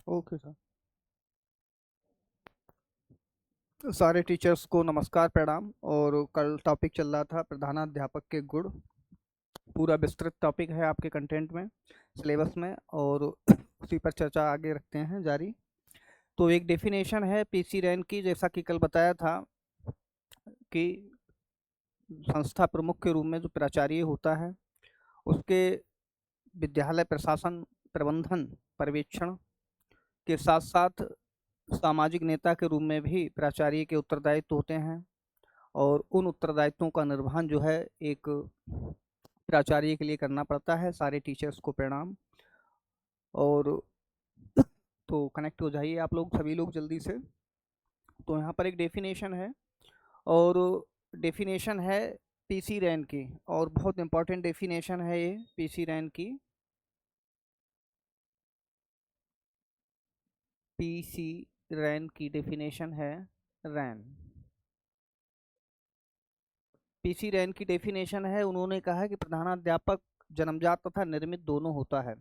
Okay sir. सारे teachers को नमस्कार प्रणाम। और कल टॉपिक चल रहा था प्रधानाध्यापक के गुण। पूरा विस्तृत टॉपिक है आपके कंटेंट में, सिलेबस में, और उसी पर चर्चा आगे रखते हैं जारी। तो एक डेफिनेशन है पीसी रैन की, जैसा कि कल बताया था कि संस्था प्रमुख के रूप में जो प्राचार्य होता है उसके विद्यालय प्रशासन, प्रबंधन, पर्यवेक्षण के साथ साथ सामाजिक नेता के रूप में भी प्राचार्य के उत्तरदायित्व होते हैं। और उन उत्तरदायित्वों का निर्वहन जो है एक प्राचार्य के लिए करना पड़ता है। सारे टीचर्स को प्रणाम। और तो कनेक्ट हो जाइए आप लोग, सभी लोग जल्दी से। तो यहाँ पर एक डेफिनेशन है, और डेफिनेशन है पीसी रैन की, और बहुत इंपॉर्टेंट डेफिनेशन है ये पीसी रैन की। पीसी रैन की डेफिनेशन है रैन। पीसी रैन की डेफिनेशन है, उन्होंने कहा है कि प्रधानाध्यापक जन्मजात तथा निर्मित दोनों होता है।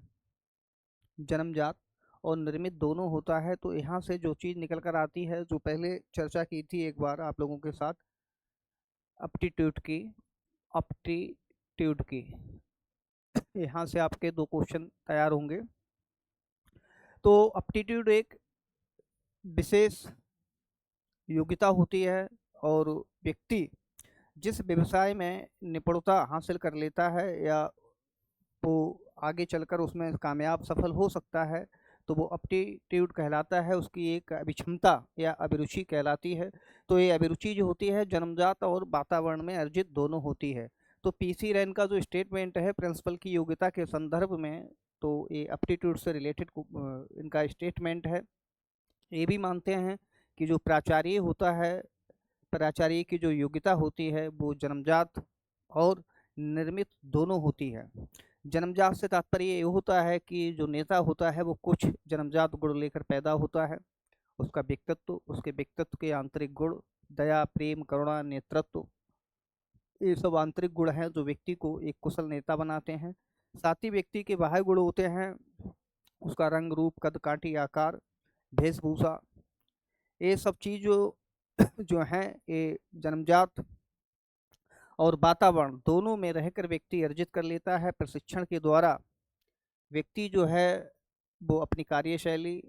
जन्मजात और निर्मित दोनों होता है। तो यहाँ से जो चीज़ निकल कर आती है, जो पहले चर्चा की थी एक बार आप लोगों के साथ, अपटीट्यूड की, अपटीट्यूड की, यहाँ से आपके दो क्वेश्चन तैयार होंगे। तो अपटीट्यूड एक विशेष योग्यता होती है, और व्यक्ति जिस व्यवसाय में निपुणता हासिल कर लेता है या वो आगे चलकर उसमें कामयाब सफल हो सकता है, तो वो अपटीट्यूड कहलाता है। उसकी एक अभिक्षमता या अभिरुचि कहलाती है। तो ये अभिरुचि जो होती है जन्मजात और वातावरण में अर्जित दोनों होती है। तो पीसी रैन का जो स्टेटमेंट है प्रिंसिपल की योग्यता के संदर्भ में, तो ये अपटीट्यूड से रिलेटेड इनका स्टेटमेंट है। ये भी मानते हैं कि जो प्राचार्य होता है, प्राचार्य की जो योग्यता होती है वो जन्मजात और निर्मित दोनों होती है। जन्मजात से तात्पर्य ये होता है कि जो नेता होता है वो कुछ जन्मजात गुण लेकर पैदा होता है। उसका व्यक्तित्व, उसके व्यक्तित्व के आंतरिक गुण, दया, प्रेम, करुणा, नेतृत्व, ये सब आंतरिक गुण हैं जो व्यक्ति को एक कुशल नेता बनाते हैं। साथ ही व्यक्ति के बाह्य गुण होते हैं, उसका रंग, रूप, कद, काठी, आकार, वेशभूषा, ये सब चीज जो जो हैं ये जन्मजात और वातावरण दोनों में रहकर व्यक्ति अर्जित कर लेता है। प्रशिक्षण के द्वारा व्यक्ति जो है वो अपनी कार्यशैली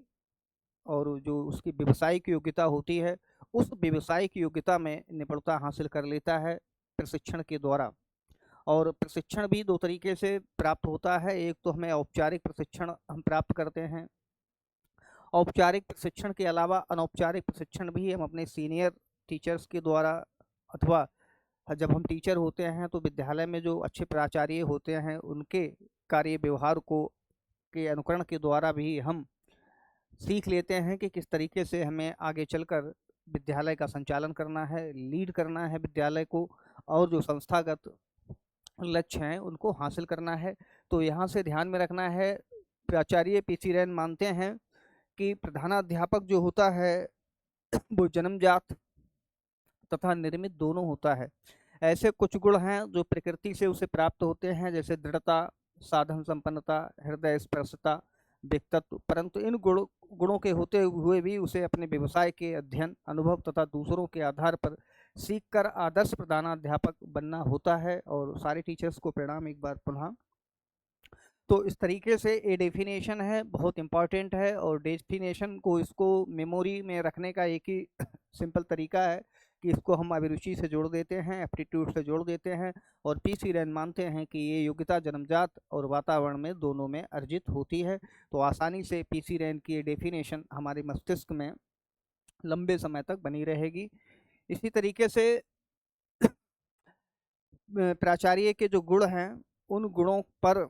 और जो उसकी व्यवसायिक योग्यता होती है, उस व्यवसायिक योग्यता में निपुणता हासिल कर लेता है प्रशिक्षण के द्वारा। और प्रशिक्षण भी दो तरीके से प्राप्त होता है। एक तो हमें औपचारिक प्रशिक्षण हम प्राप्त करते हैं। औपचारिक प्रशिक्षण के अलावा अनौपचारिक प्रशिक्षण भी हम अपने सीनियर टीचर्स के द्वारा, अथवा जब हम टीचर होते हैं तो विद्यालय में जो अच्छे प्राचार्य होते हैं उनके कार्य व्यवहार को के अनुकरण के द्वारा भी हम सीख लेते हैं कि किस तरीके से हमें आगे चलकर विद्यालय का संचालन करना है, लीड करना है विद्यालय को, और जो संस्थागत लक्ष्य हैं उनको हासिल करना है। तो यहाँ से ध्यान में रखना है, प्राचार्य पीसी रैन मानते हैं कि प्रधानाध्यापक जो होता है वो जन्मजात तथा निर्मित दोनों होता है। ऐसे कुछ गुण हैं जो प्रकृति से उसे प्राप्त होते हैं, जैसे दृढ़ता, साधन संपन्नता, हृदय स्पर्शता, व्यक्तित्व। परंतु इन गुणों के होते हुए भी उसे अपने व्यवसाय के अध्ययन, अनुभव तथा दूसरों के आधार पर सीखकर आदर्श प्रधानाध्यापक बनना होता है। और सारे टीचर्स को प्रणाम एक बार पुनः। तो इस तरीके से ये डेफिनेशन है, बहुत इंपॉर्टेंट है। और डेफिनेशन को, इसको मेमोरी में रखने का एक ही सिंपल तरीका है कि इसको हम अभिरुचि से जोड़ देते हैं, एप्टीट्यूड से जोड़ देते हैं। और पीसी रैन मानते हैं कि ये योग्यता जन्मजात और वातावरण में दोनों में अर्जित होती है। तो आसानी से पीसी रैन की ये डेफिनेशन हमारे मस्तिष्क में लंबे समय तक बनी रहेगी। इसी तरीके से प्राचार्य के जो गुण हैं उन गुणों पर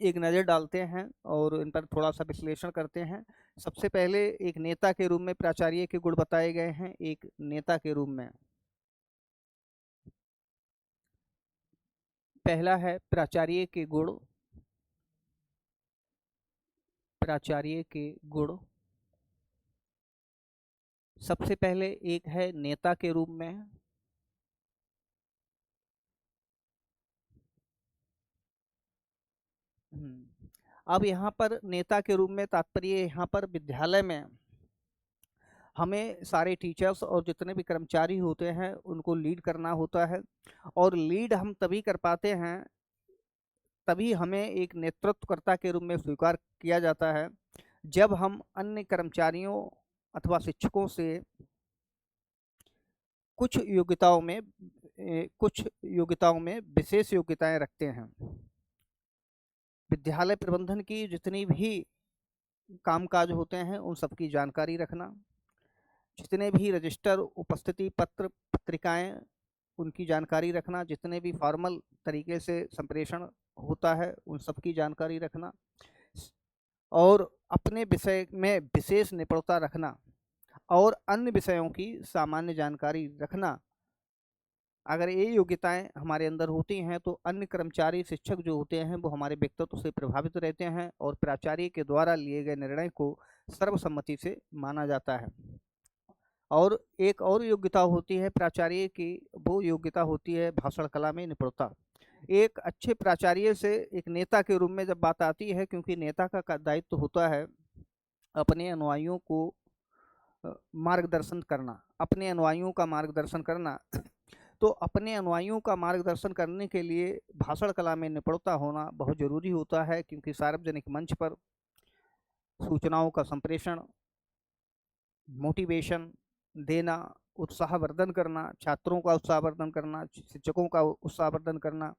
एक नज़र डालते हैं और इन पर थोड़ा सा विश्लेषण करते हैं। सबसे पहले एक नेता के रूप में प्राचार्य के गुण बताए गए हैं। एक नेता के रूप में पहला है प्राचार्य के गुण। प्राचार्य के गुण सबसे पहले एक है नेता के रूप में। अब यहाँ पर नेता के रूप में तात्पर्य यहाँ पर विद्यालय में हमें सारे टीचर्स और जितने भी कर्मचारी होते हैं उनको लीड करना होता है। और लीड हम तभी कर पाते हैं, तभी हमें एक नेतृत्वकर्ता के रूप में स्वीकार किया जाता है, जब हम अन्य कर्मचारियों अथवा शिक्षकों से कुछ योग्यताओं में विशेष योग्यताएं रखते हैं। विद्यालय प्रबंधन की जितनी भी कामकाज होते हैं उन सबकी जानकारी रखना, जितने भी रजिस्टर, उपस्थिति पत्र, पत्रिकाएं, उनकी जानकारी रखना, जितने भी फॉर्मल तरीके से संप्रेषण होता है उन सबकी जानकारी रखना, और अपने विषय में विशेष निपुणता रखना और अन्य विषयों की सामान्य जानकारी रखना। अगर ये योग्यताएं हमारे अंदर होती हैं तो अन्य कर्मचारी, शिक्षक जो होते हैं वो हमारे व्यक्तित्व से प्रभावित रहते हैं और प्राचार्य के द्वारा लिए गए निर्णय को सर्वसम्मति से माना जाता है। और एक और योग्यता होती है प्राचार्य की, वो योग्यता होती है भाषण कला में निपुणता। एक अच्छे प्राचार्य से एक नेता के रूप में जब बात आती है, क्योंकि नेता का दायित्व होता है अपने अनुयायियों को मार्गदर्शन करना, अपने अनुयायियों का मार्गदर्शन करना। तो अपने अनुयायियों का मार्गदर्शन करने के लिए भाषण कला में निपुणता होना बहुत ज़रूरी होता है, क्योंकि सार्वजनिक मंच पर सूचनाओं का संप्रेषण, मोटिवेशन देना, उत्साहवर्धन करना, छात्रों का उत्साहवर्धन करना, शिक्षकों का उत्साहवर्धन करना,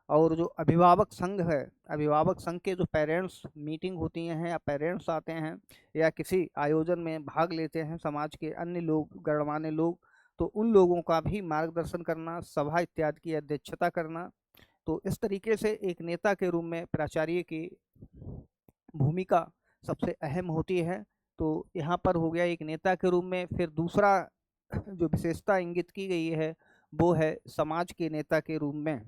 और जो अभिभावक संघ है, अभिभावक संघ के जो पेरेंट्स मीटिंग होती हैं या पेरेंट्स आते हैं या किसी आयोजन में भाग लेते हैं समाज के अन्य लोग, गणमान्य लोग, तो उन लोगों का भी मार्गदर्शन करना, सभा इत्यादि की अध्यक्षता करना। तो इस तरीके से एक नेता के रूप में प्राचार्य की भूमिका सबसे अहम होती है। तो यहाँ पर हो गया एक नेता के रूप में। फिर दूसरा जो विशेषता इंगित की गई है वो है समाज के नेता के रूप में।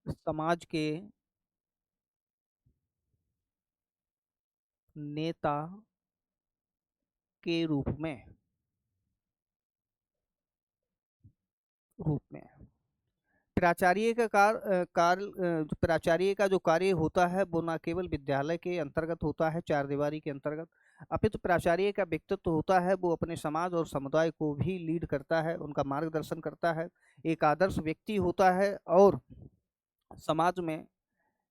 समाज के नेता के रूप में प्राचार्य का प्राचार्य का जो कार्य होता है वो न केवल विद्यालय के अंतर्गत होता है, चार दीवारी के अंतर्गत, अपितु प्राचार्य का व्यक्तित्व होता है वो अपने समाज और समुदाय को भी लीड करता है, उनका मार्गदर्शन करता है, एक आदर्श व्यक्ति होता है और समाज में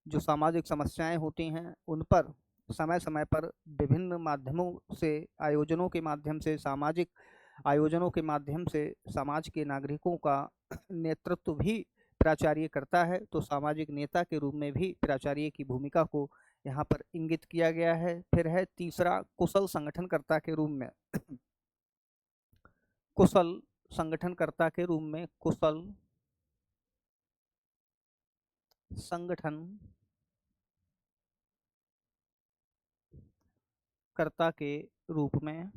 जो सामाजिक समस्याएं होती हैं उन पर समय समय पर विभिन्न माध्यमों से, आयोजनों के माध्यम से, सामाजिक आयोजनों के माध्यम से समाज के नागरिकों का नेतृत्व भी प्राचार्य करता है। तो सामाजिक नेता के रूप में भी प्राचार्य की भूमिका को यहाँ पर इंगित किया गया है। फिर है तीसरा, कुशल संगठनकर्ता के रूप में। कुशल संगठनकर्ता के रूप में, कुशल संगठन कर्ता के रूप में।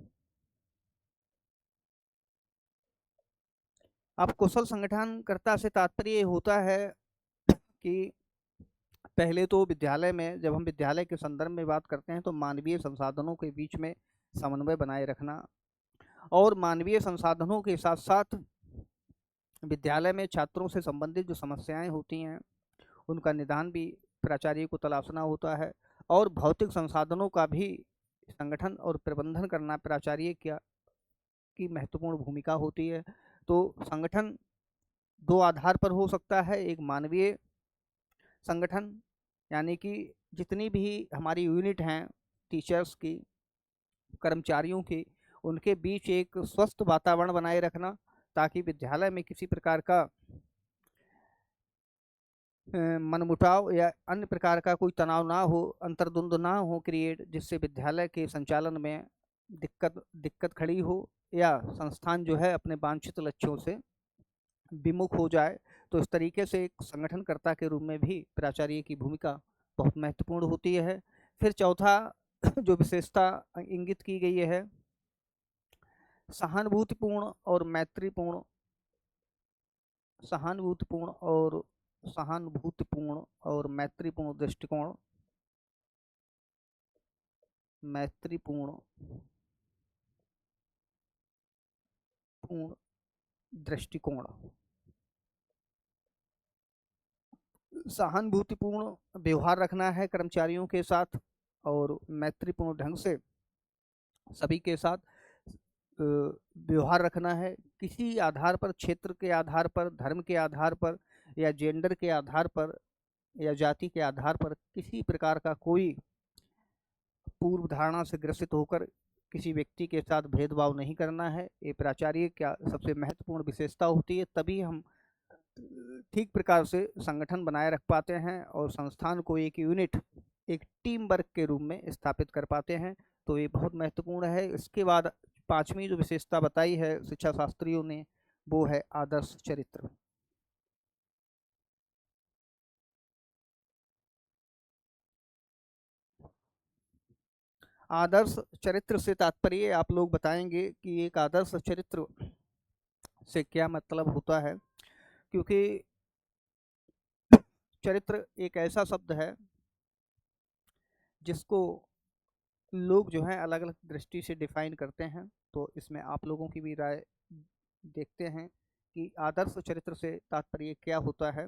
अब कुशल संगठनकर्ता से तात्पर्य होता है कि पहले तो विद्यालय में, जब हम विद्यालय के संदर्भ में बात करते हैं तो मानवीय संसाधनों के बीच में समन्वय बनाए रखना, और मानवीय संसाधनों के साथ साथ विद्यालय में छात्रों से संबंधित जो समस्याएं होती हैं उनका निदान भी प्राचार्य को तलाशना होता है, और भौतिक संसाधनों का भी संगठन और प्रबंधन करना प्राचार्य की महत्वपूर्ण भूमिका होती है। तो संगठन दो आधार पर हो सकता है, एक मानवीय संगठन, यानी कि जितनी भी हमारी यूनिट हैं टीचर्स की, कर्मचारियों की, उनके बीच एक स्वस्थ वातावरण बनाए रखना, ताकि विद्यालय में किसी प्रकार का मनमुटाव या अन्य प्रकार का कोई तनाव ना हो, अंतर्द्वंद ना हो क्रिएट, जिससे विद्यालय के संचालन में दिक्कत खड़ी हो या संस्थान जो है अपने वांछित लक्ष्यों से विमुख हो जाए। तो इस तरीके से एक संगठनकर्ता के रूप में भी प्राचार्य की भूमिका बहुत महत्वपूर्ण होती है। फिर चौथा जो विशेषता इंगित की गई है, सहानुभूतिपूर्ण और मैत्रीपूर्ण, सहानुभूतिपूर्ण और सहानुभूतिपूर्ण और मैत्रीपूर्ण दृष्टिकोण, मैत्रीपूर्ण पूर्ण दृष्टिकोण। सहानुभूतिपूर्ण व्यवहार रखना है कर्मचारियों के साथ और मैत्रीपूर्ण ढंग से सभी के साथ व्यवहार रखना है। किसी आधार पर, क्षेत्र के आधार पर, धर्म के आधार पर या जेंडर के आधार पर या जाति के आधार पर किसी प्रकार का कोई पूर्व धारणा से ग्रसित होकर किसी व्यक्ति के साथ भेदभाव नहीं करना है। ये प्राचार्य का सबसे महत्वपूर्ण विशेषता होती है, तभी हम ठीक प्रकार से संगठन बनाए रख पाते हैं और संस्थान को एक यूनिट, एक टीम वर्क के रूप में स्थापित कर पाते हैं। तो ये बहुत महत्वपूर्ण है। इसके बाद पांचवी जो विशेषता बताई है शिक्षा शास्त्रियों ने, वो है आदर्श चरित्र। आदर्श चरित्र से तात्पर्य आप लोग बताएंगे कि एक आदर्श चरित्र से क्या मतलब होता है, क्योंकि चरित्र एक ऐसा शब्द है जिसको लोग जो है अलग अलग दृष्टि से डिफाइन करते हैं। तो इसमें आप लोगों की भी राय देखते हैं कि आदर्श चरित्र से तात्पर्य क्या होता है,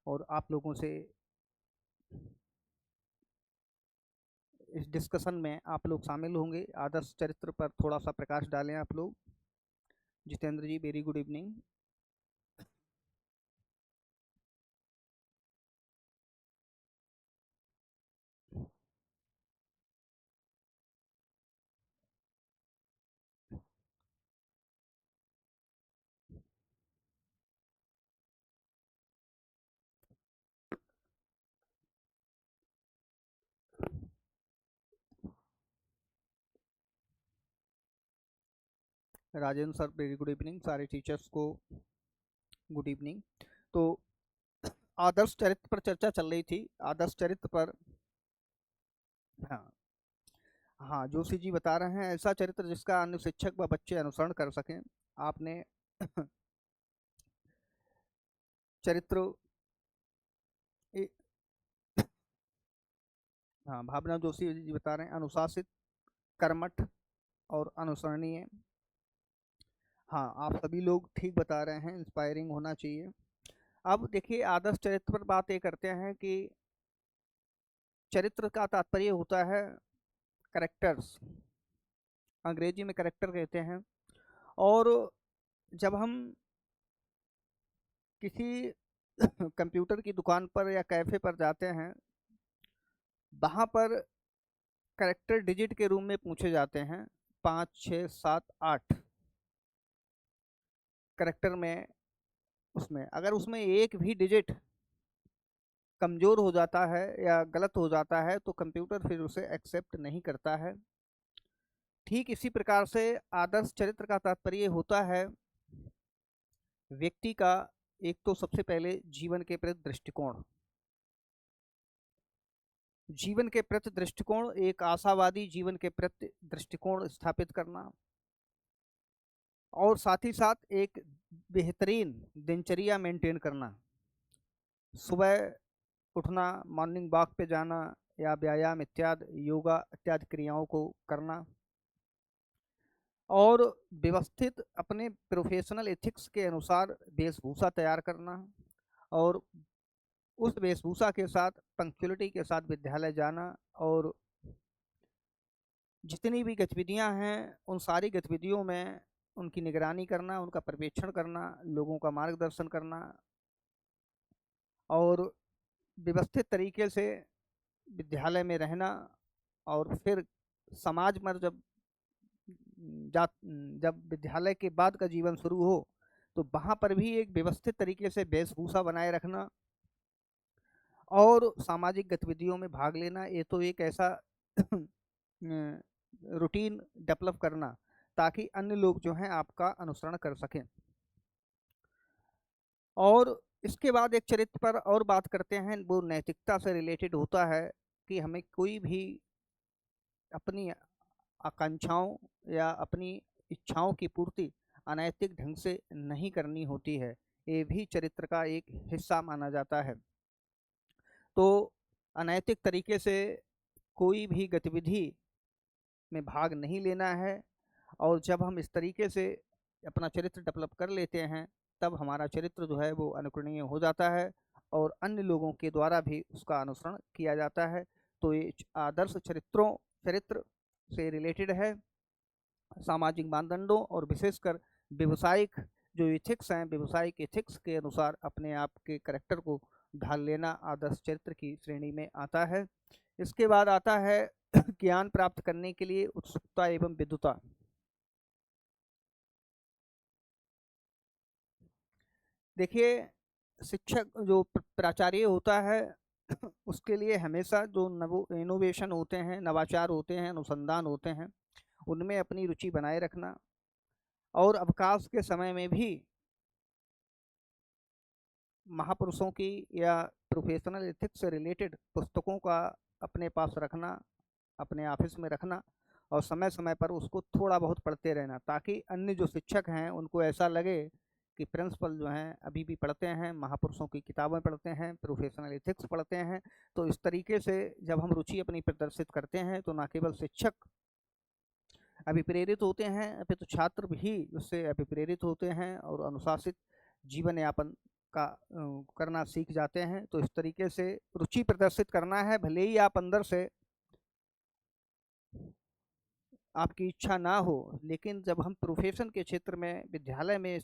और आप लोगों से इस डिस्कशन में आप लोग शामिल होंगे। आदर्श चरित्र पर थोड़ा सा प्रकाश डालें आप लोग। Jitendra ji, very good evening. Rajendra sir, very good evening. सारे टीचर्स को गुड इवनिंग। तो आदर्श चरित्र पर चर्चा चल रही थी। आदर्श चरित्र पर, हाँ हाँ, जोशी जी बता रहे हैं ऐसा चरित्र जिसका अन्य शिक्षक व बच्चे अनुसरण कर सकें। आपने चरित्र हाँ, भावना जोशी जी बता रहे हैं अनुशासित, कर्मठ और अनुसरणीय। हाँ, आप सभी लोग ठीक बता रहे हैं, इंस्पायरिंग होना चाहिए। अब देखिए, आदर्श चरित्र पर बात ये करते हैं कि चरित्र का तात्पर्य होता है करेक्टर्स, अंग्रेजी में करेक्टर कहते हैं। और जब हम किसी कंप्यूटर की दुकान पर या कैफे पर जाते हैं, वहाँ पर करेक्टर डिजिट के रूप में पूछे जाते हैं, 5, 6, 7, 8 करेक्टर में। उसमें अगर उसमें एक भी डिजिट कमज़ोर हो जाता है या गलत हो जाता है तो कंप्यूटर फिर उसे एक्सेप्ट नहीं करता है। ठीक इसी प्रकार से आदर्श चरित्र का तात्पर्य होता है व्यक्ति का एक तो सबसे पहले जीवन के प्रति दृष्टिकोण, जीवन के प्रति दृष्टिकोण, एक आशावादी जीवन के प्रति दृष्टिकोण स्थापित करना, और साथ ही साथ एक बेहतरीन दिनचर्या मेंटेन करना। सुबह उठना, मॉर्निंग वॉक पे जाना या व्यायाम इत्यादि, योगा इत्यादि क्रियाओं को करना, और व्यवस्थित अपने प्रोफेशनल एथिक्स के अनुसार वेशभूषा तैयार करना, और उस वेशभूषा के साथ पंक्चुअलिटी के साथ विद्यालय जाना, और जितनी भी गतिविधियां हैं उन सारी गतिविधियों में उनकी निगरानी करना, उनका पर्यवेक्षण करना, लोगों का मार्गदर्शन करना, और व्यवस्थित तरीके से विद्यालय में रहना। और फिर समाज में जा जब विद्यालय के बाद का जीवन शुरू हो तो वहाँ पर भी एक व्यवस्थित तरीके से वेशभूषा बनाए रखना और सामाजिक गतिविधियों में भाग लेना। ये तो एक ऐसा रूटीन डेवलप करना ताकि अन्य लोग जो हैं आपका अनुसरण कर सकें। और इसके बाद एक चरित्र पर और बात करते हैं, वो नैतिकता से रिलेटेड होता है कि हमें कोई भी अपनी आकांक्षाओं या अपनी इच्छाओं की पूर्ति अनैतिक ढंग से नहीं करनी होती है। ये भी चरित्र का एक हिस्सा माना जाता है। तो अनैतिक तरीके से कोई भी गतिविधि में भाग नहीं लेना है, और जब हम इस तरीके से अपना चरित्र डेवलप कर लेते हैं तब हमारा चरित्र जो है वो अनुकरणीय हो जाता है और अन्य लोगों के द्वारा भी उसका अनुसरण किया जाता है। तो ये आदर्श चरित्र से रिलेटेड है, सामाजिक मानदंडों और विशेषकर व्यवसायिक जो इथिक्स हैं, व्यवसायिक इथिक्स के अनुसार अपने आप के करेक्टर को ढाल लेना आदर्श चरित्र की श्रेणी में आता है। इसके बाद आता है ज्ञान प्राप्त करने के लिए उत्सुकता एवं विद्वता। देखिए, शिक्षक जो प्राचार्य होता है उसके लिए हमेशा जो नवो इनोवेशन होते हैं, नवाचार होते हैं, अनुसंधान होते हैं, उनमें अपनी रुचि बनाए रखना और अवकाश के समय में भी महापुरुषों की या प्रोफेशनल एथिक्स से रिलेटेड पुस्तकों का अपने पास रखना, अपने ऑफिस में रखना और समय समय पर उसको थोड़ा बहुत पढ़ते रहना, ताकि अन्य जो शिक्षक हैं उनको ऐसा लगे कि प्रिंसिपल जो हैं अभी भी पढ़ते हैं, महापुरुषों की किताबें पढ़ते हैं, प्रोफेशनल एथिक्स पढ़ते हैं। तो इस तरीके से जब हम रुचि अपनी प्रदर्शित करते हैं तो न केवल शिक्षक अभिप्रेरित होते हैं, अपितु छात्र भी उससे अभिप्रेरित होते हैं और अनुशासित जीवन यापन का करना सीख जाते हैं। तो इस तरीके से रुचि प्रदर्शित करना है, भले ही आप अंदर से आपकी इच्छा ना हो, लेकिन जब हम प्रोफेशन के क्षेत्र में विद्यालय में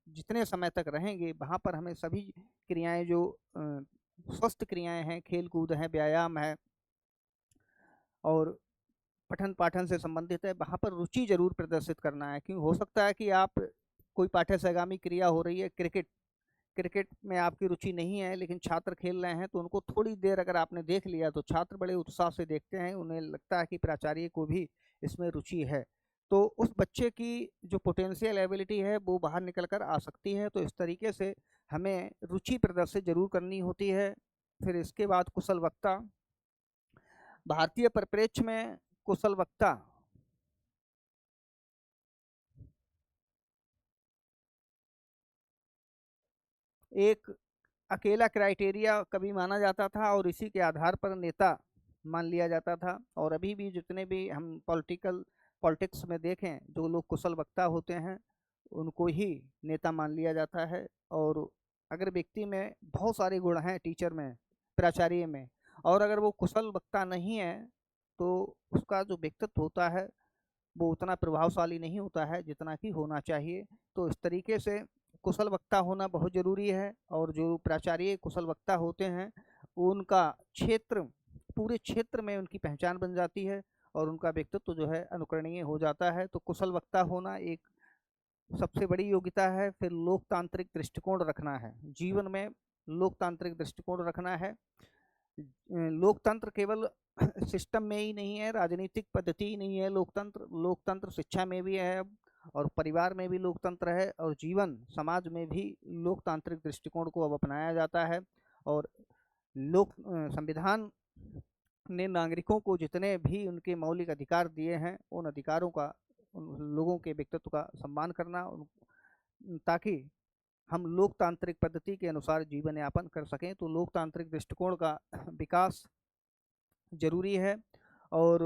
जितने समय तक रहेंगे वहाँ पर हमें सभी क्रियाएं जो स्वस्थ क्रियाएं हैं, खेल कूद है, व्यायाम है और पठन पाठन से संबंधित है, वहाँ पर रुचि जरूर प्रदर्शित करना है। क्यों, हो सकता है कि आप कोई पाठ्य सहगामी क्रिया हो रही है, क्रिकेट में आपकी रुचि नहीं है लेकिन छात्र खेल रहे हैं, तो उनको थोड़ी देर अगर आपने देख लिया तो छात्र बड़े उत्साह से देखते हैं, उन्हें लगता है कि प्राचार्य को भी इसमें रुचि है, तो उस बच्चे की जो पोटेंशियल एबिलिटी है वो बाहर निकल कर आ सकती है। तो इस तरीके से हमें रुचि प्रदर्शित जरूर करनी होती है। फिर इसके बाद कुशल वक्ता। भारतीय परिप्रेक्ष्य में कुशल वक्ता एक अकेला क्राइटेरिया कभी माना जाता था और इसी के आधार पर नेता मान लिया जाता था। और अभी भी जितने भी हम पॉलिटिक्स में देखें, जो लोग कुशल वक्ता होते हैं उनको ही नेता मान लिया जाता है। और अगर व्यक्ति में बहुत सारे गुण हैं, टीचर में, प्राचार्य में, और अगर वो कुशल वक्ता नहीं है तो उसका जो व्यक्तित्व होता है वो उतना प्रभावशाली नहीं होता है जितना कि होना चाहिए। तो इस तरीके से कुशल वक्ता होना बहुत ज़रूरी है। और जो प्राचार्य कुशल वक्ता होते हैं उनका क्षेत्र, पूरे क्षेत्र में उनकी पहचान बन जाती है और उनका व्यक्तित्व जो है अनुकरणीय हो जाता है। तो कुशल वक्ता होना एक सबसे बड़ी योग्यता है। फिर लोकतांत्रिक दृष्टिकोण रखना है, जीवन में लोकतांत्रिक दृष्टिकोण रखना है। लोकतंत्र केवल सिस्टम में ही नहीं है, राजनीतिक पद्धति ही नहीं है, लोकतंत्र शिक्षा में भी है और परिवार में भी लोकतंत्र है और जीवन समाज में भी लोकतांत्रिक दृष्टिकोण को अब अपनाया जाता है। और संविधान ने नागरिकों को जितने भी उनके मौलिक अधिकार दिए हैं उन अधिकारों का, उन लोगों के व्यक्तित्व का सम्मान करना, ताकि हम लोकतांत्रिक पद्धति के अनुसार जीवन यापन कर सकें। तो लोकतांत्रिक दृष्टिकोण का विकास जरूरी है। और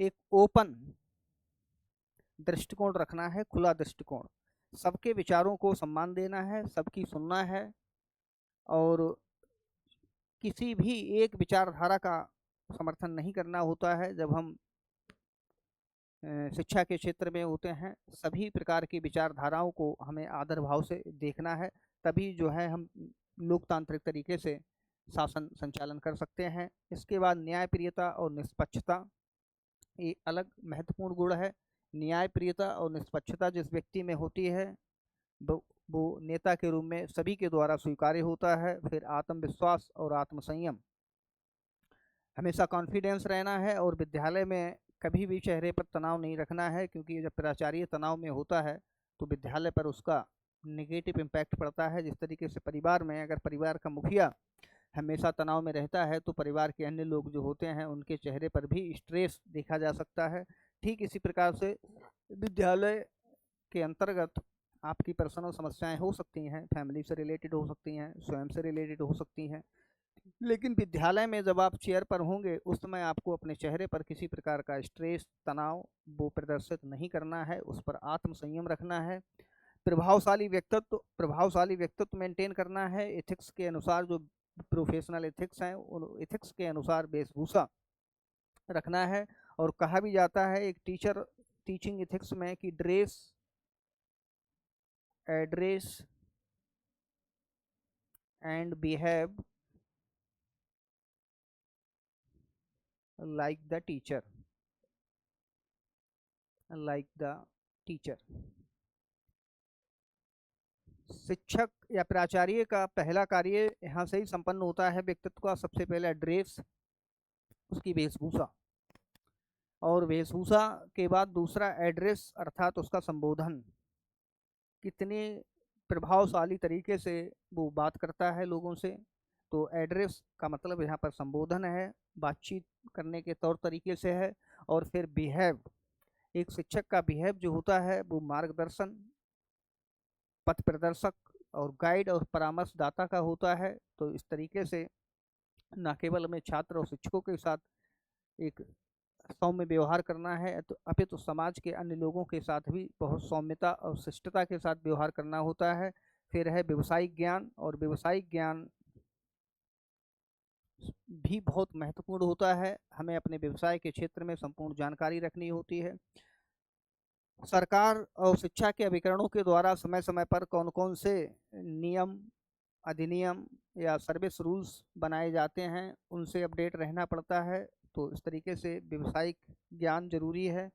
एक ओपन दृष्टिकोण रखना है, खुला दृष्टिकोण, सबके विचारों को सम्मान देना है, सबकी सुनना है और किसी भी एक विचारधारा का समर्थन नहीं करना होता है। जब हम शिक्षा के क्षेत्र में होते हैं, सभी प्रकार की विचारधाराओं को हमें आदर भाव से देखना है, तभी जो है हम लोकतांत्रिक तरीके से शासन संचालन कर सकते हैं। इसके बाद न्यायप्रियता और निष्पक्षता, ये अलग महत्वपूर्ण गुण है। न्यायप्रियता और निष्पक्षता जिस व्यक्ति में होती है वो नेता के रूप में सभी के द्वारा स्वीकार्य होता है। फिर आत्मविश्वास और आत्मसंयम, हमेशा कॉन्फिडेंस रहना है और विद्यालय में कभी भी चेहरे पर तनाव नहीं रखना है, क्योंकि जब प्राचार्य तनाव में होता है तो विद्यालय पर उसका नेगेटिव इम्पैक्ट पड़ता है। जिस तरीके से परिवार में अगर परिवार का मुखिया हमेशा तनाव में रहता है तो परिवार के अन्य लोग जो होते हैं उनके चेहरे पर भी स्ट्रेस देखा जा सकता है। ठीक इसी प्रकार से विद्यालय के अंतर्गत आपकी पर्सनल समस्याएं हो सकती हैं, फैमिली से रिलेटेड हो सकती हैं, स्वयं से रिलेटेड हो सकती हैं, लेकिन विद्यालय में जब आप चेयर पर होंगे उस समय आपको अपने चेहरे पर किसी प्रकार का स्ट्रेस, तनाव वो प्रदर्शित नहीं करना है, उस पर आत्मसंयम रखना है। प्रभावशाली व्यक्तित्व मेंटेन करना है। एथिक्स के अनुसार, जो प्रोफेशनल एथिक्स हैं, उन एथिक्स के अनुसार वेशभूषा रखना है। और कहा भी जाता है एक टीचिंग एथिक्स में कि dress address and behave like the teacher like the teacher. शिक्षक या प्राचार्य का पहला कार्य यहाँ से ही संपन्न होता है व्यक्तित्व का। सबसे पहले ड्रेस, उसकी वेशभूषा, और वेशभूषा के बाद दूसरा एड्रेस अर्थात उसका संबोधन। कितने प्रभावशाली तरीके से वो बात करता है लोगों से। तो एड्रेस का मतलब यहाँ पर संबोधन है, बातचीत करने के तौर तरीके से है। और फिर बिहेव, एक शिक्षक का बिहेव जो होता है वो मार्गदर्शन, पथ प्रदर्शक और गाइड और परामर्शदाता का होता है। तो इस तरीके से न केवल हमें छात्र और शिक्षकों के साथ एक सौम्य व्यवहार करना है, तो अपितु समाज के अन्य लोगों के साथ भी बहुत सौम्यता और शिष्टता के साथ व्यवहार करना होता है। फिर है व्यवसायिक ज्ञान, और व्यवसायिक ज्ञान भी बहुत महत्वपूर्ण होता है। हमें अपने व्यवसाय के क्षेत्र में संपूर्ण जानकारी रखनी होती है। सरकार और शिक्षा के अभिकरणों के द्वारा समय समय पर कौन कौन से नियम, अधिनियम या सर्विस रूल्स बनाए जाते हैं, उनसे अपडेट रहना पड़ता है। तो इस तरीके से व्यवसायिक ज्ञान जरूरी है।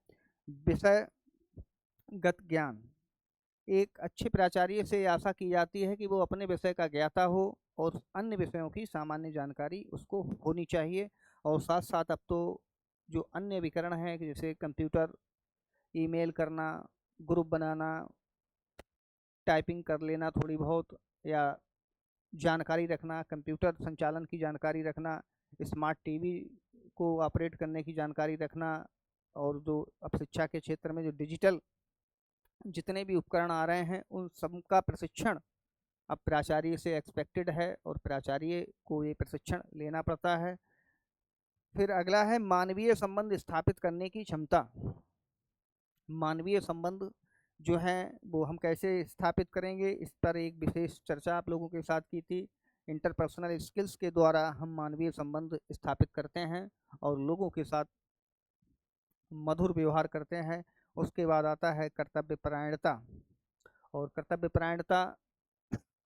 विषयगत ज्ञान, एक अच्छे प्राचार्य से आशा की जाती है कि वो अपने विषय का ज्ञाता हो और अन्य विषयों की सामान्य जानकारी उसको होनी चाहिए। और साथ साथ अब तो जो अन्य विकरण हैं, जैसे कंप्यूटर, ईमेल करना, ग्रुप बनाना, टाइपिंग कर लेना थोड़ी बहुत, या जानकारी रखना, कंप्यूटर संचालन की जानकारी रखना, स्मार्ट टीवी को ऑपरेट करने की जानकारी रखना, और जो अब शिक्षा के क्षेत्र में जो डिजिटल जितने भी उपकरण आ रहे हैं उन सब का प्रशिक्षण अब प्राचार्य से एक्सपेक्टेड है, और प्राचार्य को ये प्रशिक्षण लेना पड़ता है। फिर अगला है मानवीय संबंध स्थापित करने की क्षमता। मानवीय संबंध जो है वो हम कैसे स्थापित करेंगे, इस पर एक विशेष चर्चा आप लोगों के साथ की थी। इंटरपर्सनल स्किल्स के द्वारा हम मानवीय संबंध स्थापित करते हैं और लोगों के साथ मधुर व्यवहार करते हैं। उसके बाद आता है कर्तव्यपरायणता। और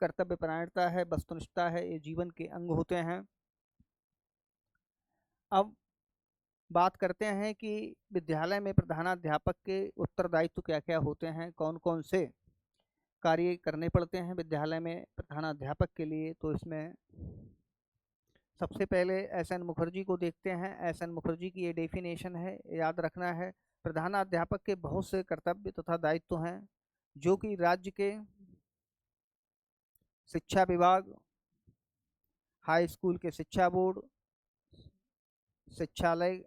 कर्तव्यपरायणता है, वस्तुनिष्ठता है, ये जीवन के अंग होते हैं। अब बात करते हैं कि विद्यालय में प्रधानाध्यापक के उत्तरदायित्व क्या क्या होते हैं, कौन कौन से कार्य करने पड़ते हैं विद्यालय में प्रधानाध्यापक के लिए। तो इसमें सबसे पहले एस.एन. मुखर्जी को देखते हैं। एस.एन. मुखर्जी की ये डेफिनेशन है, याद रखना है। प्रधानाध्यापक के बहुत से कर्तव्य तथा दायित्व हैं, जो कि राज्य के शिक्षा विभाग, हाई स्कूल के शिक्षा बोर्ड, शिक्षालय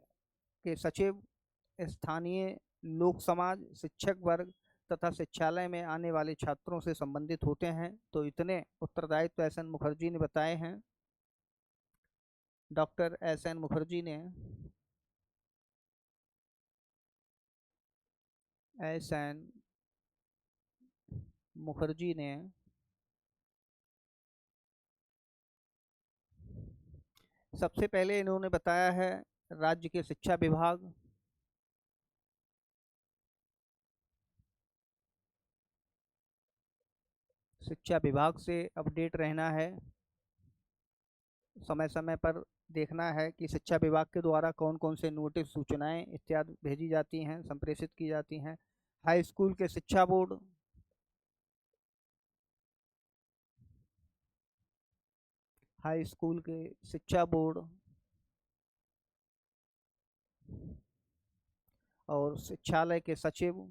के सचिव, स्थानीय लोक समाज, शिक्षक वर्ग तथा शिक्षालय में आने वाले छात्रों से संबंधित होते हैं। तो इतने उत्तरदायित्व एस.एन. मुखर्जी ने बताए हैं। Doctor SN. मुखर्जी ने एस.एन. मुखर्जी ने सबसे पहले इन्होंने बताया है राज्य के शिक्षा विभाग, शिक्षा विभाग से अपडेट रहना है। समय समय पर देखना है कि शिक्षा विभाग के द्वारा कौन कौन से नोटिस, सूचनाएं इत्यादि भेजी जाती हैं, संप्रेषित की जाती हैं। हाई स्कूल के शिक्षा बोर्ड, हाई स्कूल के शिक्षा बोर्ड और शिक्षालय के सचिव,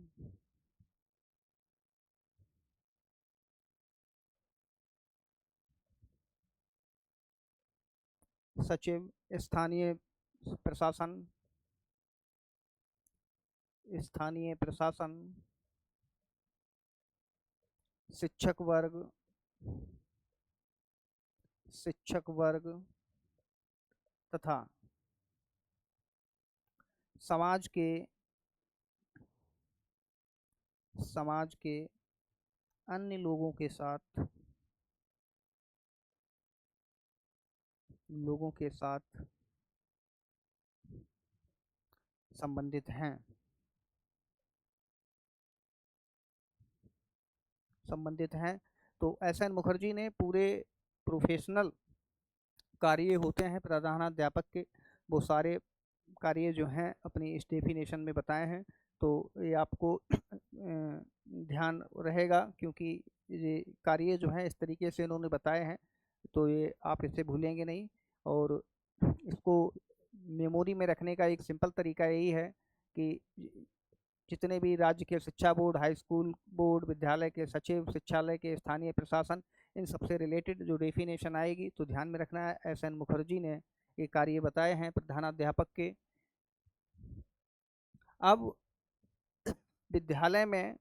स्थानीय प्रशासन, स्थानीय प्रशासन, शिक्षक वर्ग, शिक्षक वर्ग तथा समाज के अन्य लोगों के साथ संबंधित हैं। तो एस एन मुखर्जी ने पूरे प्रोफेशनल कार्य होते हैं प्रधानाध्यापक के, वो सारे कार्य जो हैं अपनी इस डेफिनेशन में बताए हैं। तो ये आपको ध्यान रहेगा, क्योंकि ये कार्य जो हैं इस तरीके से इन्होंने बताए हैं, तो ये आप इसे भूलेंगे नहीं। और इसको मेमोरी में रखने का एक सिंपल तरीका यही है कि जितने भी राज्य के शिक्षा बोर्ड, हाई स्कूल बोर्ड, विद्यालय के सचिव, शिक्षालय के स्थानीय प्रशासन, इन सबसे रिलेटेड जो डेफिनेशन आएगी तो ध्यान में रखना है। एस एन मुखर्जी ने ये कार्य बताए हैं प्रधानाध्यापक के। अब विद्यालय में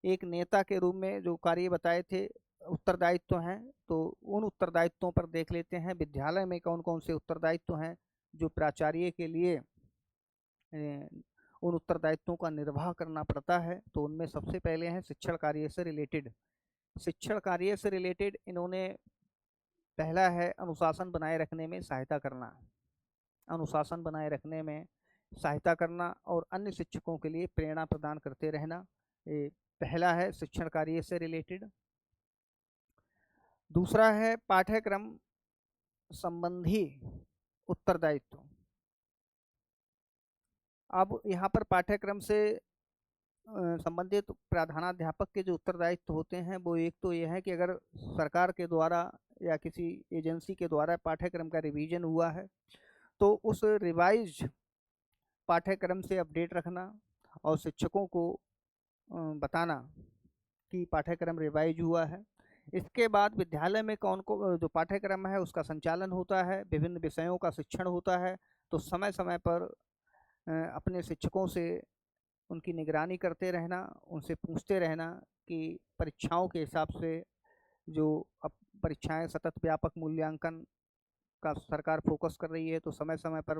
एक नेता के रूप में जो कार्य बताए थे, उत्तरदायित्व हैं, तो उन उत्तरदायित्वों पर देख लेते हैं। विद्यालय में कौन कौन से उत्तरदायित्व हैं जो प्राचार्य के लिए उन उत्तरदायित्वों का निर्वाह करना पड़ता है। तो उनमें सबसे पहले हैं शिक्षण कार्य से रिलेटेड। शिक्षण कार्य से रिलेटेड इन्होंने पहला है अनुशासन बनाए रखने में सहायता करना। अनुशासन बनाए रखने में सहायता करना और अन्य शिक्षकों के लिए प्रेरणा प्रदान करते रहना, ये पहला है शिक्षण कार्य से रिलेटेड। दूसरा है पाठ्यक्रम संबंधी उत्तरदायित्व। अब यहाँ पर पाठ्यक्रम से संबंधित प्रधानाध्यापक के जो उत्तरदायित्व होते हैं वो एक तो यह है कि अगर सरकार के द्वारा या किसी एजेंसी के द्वारा पाठ्यक्रम का रिवीजन हुआ है तो उस रिवाइज पाठ्यक्रम से अपडेट रखना और शिक्षकों को बताना कि पाठ्यक्रम रिवाइज हुआ है। इसके बाद विद्यालय में कौन को जो पाठ्यक्रम है उसका संचालन होता है, विभिन्न विषयों का शिक्षण होता है। तो समय समय पर अपने शिक्षकों से उनकी निगरानी करते रहना, उनसे पूछते रहना कि परीक्षाओं के हिसाब से जो अब परीक्षाएं सतत व्यापक मूल्यांकन का सरकार फोकस कर रही है, तो समय समय पर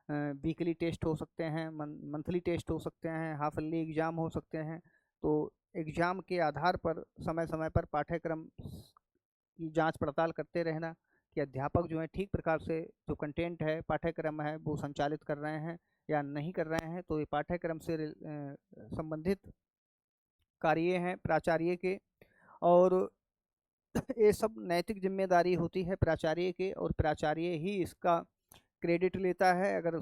वीकली टेस्ट हो सकते हैं, मंथली टेस्ट हो सकते हैं, हाफ ईयरली एग्ज़ाम हो सकते हैं। तो एग्ज़ाम के आधार पर समय समय पर पाठ्यक्रम की जांच पड़ताल करते रहना कि अध्यापक जो है ठीक प्रकार से जो कंटेंट है, पाठ्यक्रम है, वो संचालित कर रहे हैं या नहीं कर रहे हैं। तो ये पाठ्यक्रम से संबंधित कार्य हैं प्राचार्य के। और ये सब नैतिक जिम्मेदारी होती है प्राचार्य के, और प्राचार्य ही इसका क्रेडिट लेता है। अगर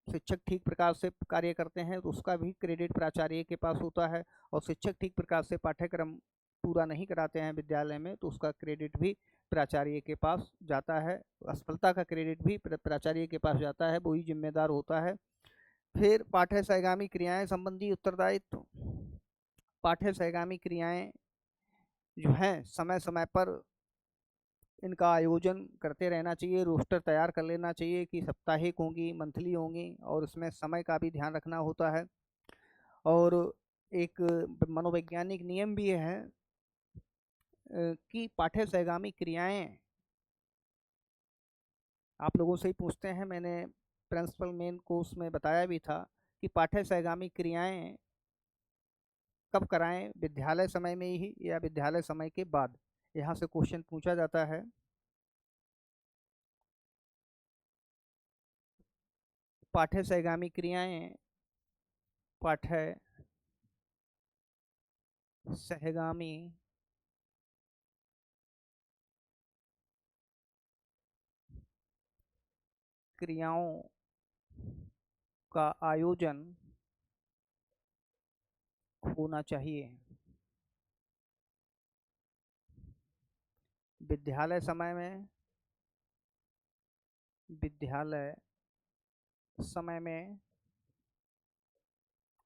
शिक्षक ठीक प्रकार से कार्य करते हैं तो उसका भी क्रेडिट प्राचार्य के पास होता है, और शिक्षक ठीक प्रकार से पाठ्यक्रम पूरा नहीं कराते हैं विद्यालय में तो उसका क्रेडिट भी प्राचार्य के पास जाता है। असफलता का क्रेडिट भी प्राचार्य के पास जाता है, वही जिम्मेदार होता है। फिर पाठ्य सहगामी क्रियाएं संबंधी उत्तरदायित्व। पाठ्य सहगामी क्रियाएं जो हैं समय समय पर इनका आयोजन करते रहना चाहिए, रोस्टर तैयार कर लेना चाहिए कि साप्ताहिक होंगी, मंथली होंगी, और उसमें समय का भी ध्यान रखना होता है। और एक मनोवैज्ञानिक नियम भी है कि पाठ्य सहगामी क्रियाएं आप लोगों से ही पूछते हैं। मैंने प्रिंसिपल मेन कोर्स में बताया भी था कि पाठ्य सहगामी क्रियाएं कब कराएं, विद्यालय समय में ही या विद्यालय समय के बाद। यहाँ से क्वेश्चन पूछा जाता है। पाठ्य सहगामी क्रियाएं पाठ्य सहगामी क्रियाओं का आयोजन होना चाहिए विद्यालय समय में, विद्यालय समय में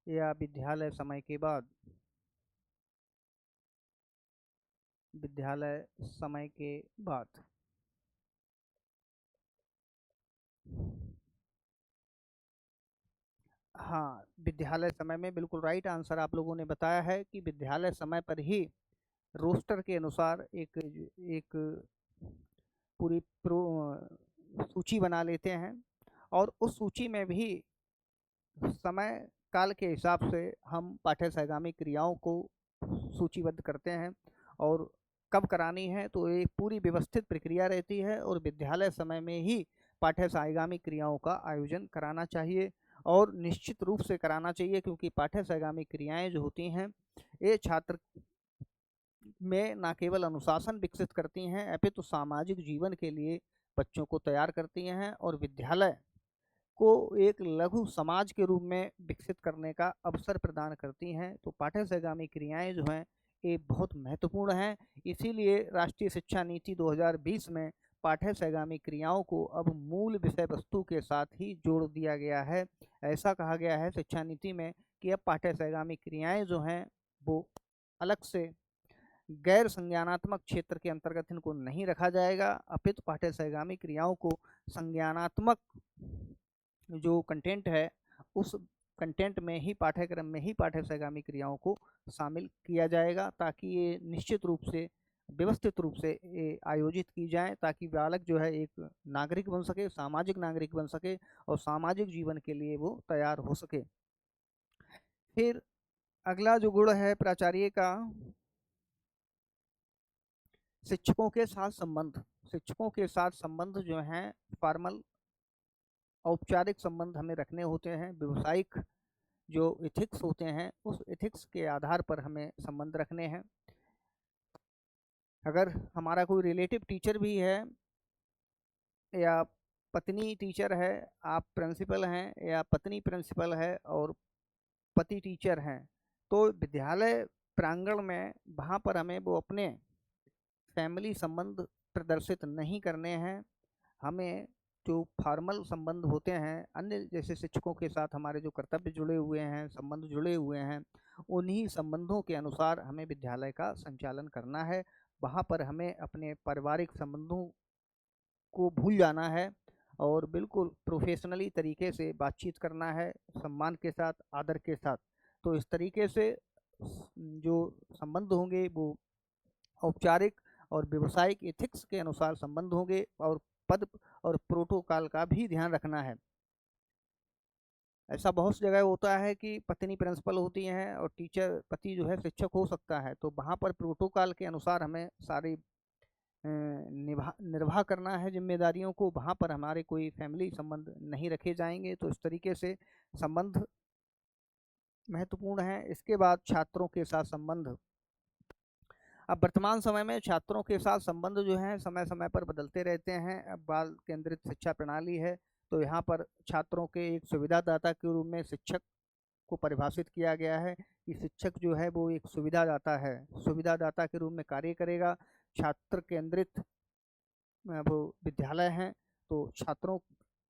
या विद्यालय समय के बाद। विद्यालय समय के बाद। हाँ, विद्यालय समय में बिल्कुल राइट आंसर आप लोगों ने बताया है कि विद्यालय समय पर ही रोस्टर के अनुसार एक एक पूरी सूची बना लेते हैं, और उस सूची में भी समय काल के हिसाब से हम पाठ्य सहगामी क्रियाओं को सूचीबद्ध करते हैं और कब करानी है, तो एक पूरी व्यवस्थित प्रक्रिया रहती है और विद्यालय समय में ही पाठ्य सहगामी क्रियाओं का आयोजन कराना चाहिए और निश्चित रूप से कराना चाहिए, क्योंकि पाठ्य सहगामी क्रियाएं जो होती हैं ये छात्र में न केवल अनुशासन विकसित करती हैं अपितु सामाजिक जीवन के लिए बच्चों को तैयार करती हैं और विद्यालय को एक लघु समाज के रूप में विकसित करने का अवसर प्रदान करती हैं। तो पाठ्य सहगामी क्रियाएं जो हैं ये बहुत महत्वपूर्ण हैं। इसीलिए राष्ट्रीय शिक्षा नीति 2020 में पाठ्य सहगामी क्रियाओं को अब मूल विषय वस्तु के साथ ही जोड़ दिया गया है। ऐसा कहा गया है शिक्षा नीति में कि अब पाठ्य सहगामी क्रियाएं जो हैं वो अलग से गैर संज्ञानात्मक क्षेत्र के अंतर्गत इनको नहीं रखा जाएगा, अपितु पाठ्य सहगामी क्रियाओं को संज्ञानात्मक जो कंटेंट है उस कंटेंट में ही, पाठ्यक्रम में ही पाठ्य सहगामी क्रियाओं को शामिल किया जाएगा, ताकि ये निश्चित रूप से व्यवस्थित रूप से ये आयोजित की जाए, ताकि बालक जो है एक नागरिक बन सके, सामाजिक नागरिक बन सके और सामाजिक जीवन के लिए वो तैयार हो सके। फिर अगला जो गुण है प्राचार्य का, शिक्षकों के साथ संबंध। शिक्षकों के साथ संबंध जो हैं फॉर्मल औपचारिक संबंध हमें रखने होते हैं। व्यवसायिक जो एथिक्स होते हैं उस एथिक्स के आधार पर हमें संबंध रखने हैं। अगर हमारा कोई रिलेटिव टीचर भी है या पत्नी टीचर है, आप प्रिंसिपल हैं या पत्नी प्रिंसिपल है और पति टीचर हैं, तो विद्यालय प्रांगण में वहाँ पर हमें वो अपने फैमिली संबंध प्रदर्शित नहीं करने हैं। हमें जो फॉर्मल संबंध होते हैं अन्य जैसे शिक्षकों के साथ हमारे जो कर्तव्य जुड़े हुए हैं, संबंध जुड़े हुए हैं, उन्हीं संबंधों के अनुसार हमें विद्यालय का संचालन करना है। वहाँ पर हमें अपने पारिवारिक संबंधों को भूल जाना है और बिल्कुल प्रोफेशनली तरीके से बातचीत करना है, सम्मान के साथ, आदर के साथ। तो इस तरीके से जो संबंध होंगे वो औपचारिक और व्यावसायिक एथिक्स के अनुसार संबंध होंगे और पद और प्रोटोकॉल का भी ध्यान रखना है। ऐसा बहुत सी जगह होता है कि पत्नी प्रिंसिपल होती हैं और टीचर पति जो है शिक्षक हो सकता है, तो वहाँ पर प्रोटोकॉल के अनुसार हमें सारी निर्वाह करना है जिम्मेदारियों को। वहाँ पर हमारे कोई फैमिली संबंध नहीं रखे जाएंगे। तो इस तरीके से संबंध महत्वपूर्ण है। इसके बाद छात्रों के साथ संबंध। अब वर्तमान समय में छात्रों के साथ संबंध जो है समय समय पर बदलते रहते हैं। अब बाल केंद्रित शिक्षा प्रणाली है, तो यहाँ पर छात्रों के एक सुविधादाता के रूप में शिक्षक को परिभाषित किया गया है कि शिक्षक जो है वो एक सुविधादाता है, सुविधादाता के रूप में कार्य करेगा। छात्र केंद्रित वो विद्यालय हैं, तो छात्रों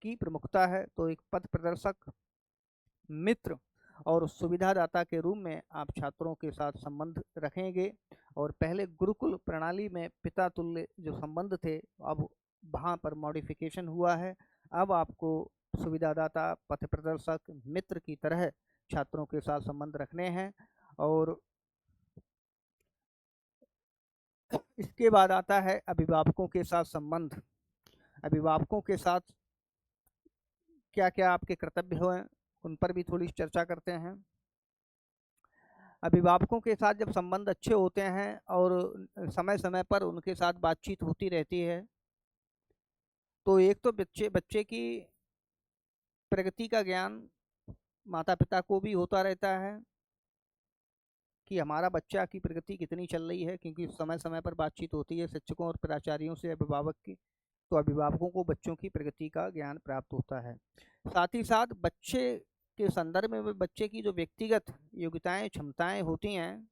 की प्रमुखता है। तो एक पथ प्रदर्शक, मित्र और सुविधादाता के रूप में आप छात्रों के साथ संबंध रखेंगे। और पहले गुरुकुल प्रणाली में पिता तुल्य जो संबंध थे, अब वहाँ पर मॉडिफिकेशन हुआ है। अब आपको सुविधादाता, पथ प्रदर्शक, मित्र की तरह छात्रों के साथ संबंध रखने हैं। और इसके बाद आता है अभिभावकों के साथ संबंध। अभिभावकों के साथ क्या क्या आपके कर्तव्य हैं उन पर भी थोड़ी चर्चा करते हैं। अभिभावकों के साथ जब संबंध अच्छे होते हैं और समय समय पर उनके साथ बातचीत होती रहती है, तो एक तो बच्चे की प्रगति का ज्ञान माता पिता को भी होता रहता है कि हमारा बच्चा की प्रगति कितनी चल रही है, क्योंकि समय समय पर बातचीत होती है शिक्षकों और प्राचार्यों से अभिभावक की, तो अभिभावकों को बच्चों की प्रगति का ज्ञान प्राप्त होता है। साथ ही साथ बच्चे के संदर्भ में बच्चे की जो व्यक्तिगत योग्यताएं, क्षमताएं होती हैं,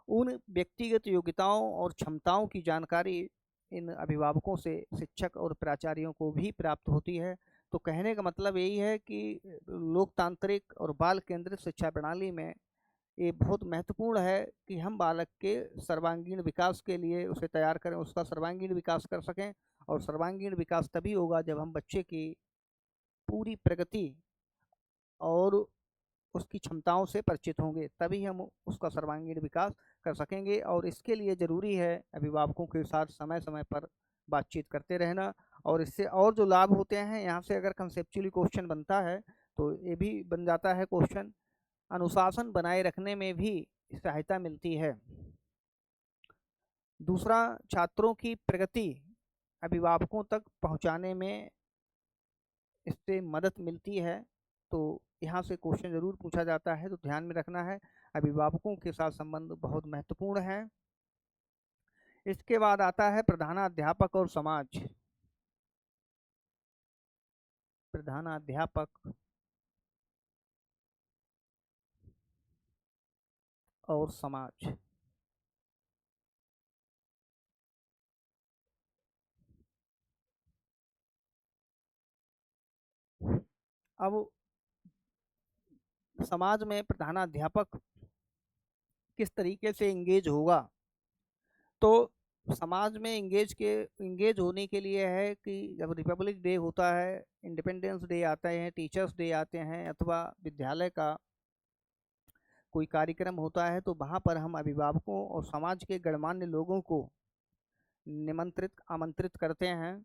उन व्यक्तिगत योग्यताओं और क्षमताओं की जानकारी इन अभिभावकों से शिक्षक और प्राचार्यों को भी प्राप्त होती है। तो कहने का मतलब यही है कि लोकतांत्रिक और बाल केंद्रित शिक्षा प्रणाली में ये बहुत महत्वपूर्ण है कि हम बालक के सर्वांगीण विकास के लिए उसे तैयार करें, उसका सर्वांगीण विकास कर सकें। और सर्वांगीण विकास तभी होगा जब हम बच्चे की पूरी प्रगति और उसकी क्षमताओं से परिचित होंगे, तभी हम उसका सर्वांगीण विकास कर सकेंगे। और इसके लिए ज़रूरी है अभिभावकों के साथ समय समय पर बातचीत करते रहना। और इससे और जो लाभ होते हैं, यहाँ से अगर कंसेप्चुअली क्वेश्चन बनता है तो ये भी बन जाता है क्वेश्चन, अनुशासन बनाए रखने में भी सहायता मिलती है। दूसरा, छात्रों की प्रगति अभिभावकों तक पहुंचाने में इससे मदद मिलती है। तो यहाँ से क्वेश्चन ज़रूर पूछा जाता है, तो ध्यान में रखना है, अभिभावकों के साथ संबंध बहुत महत्वपूर्ण है। इसके बाद आता है प्रधानाध्यापक और समाज। प्रधानाध्यापक और समाज। अब समाज में प्रधानाध्यापक किस तरीके से इंगेज होगा, तो समाज में इंगेज होने के लिए है कि जब रिपब्लिक डे होता है, इंडिपेंडेंस डे आते हैं, टीचर्स डे आते हैं, अथवा विद्यालय का कोई कार्यक्रम होता है, तो वहाँ पर हम अभिभावकों और समाज के गणमान्य लोगों को आमंत्रित करते हैं।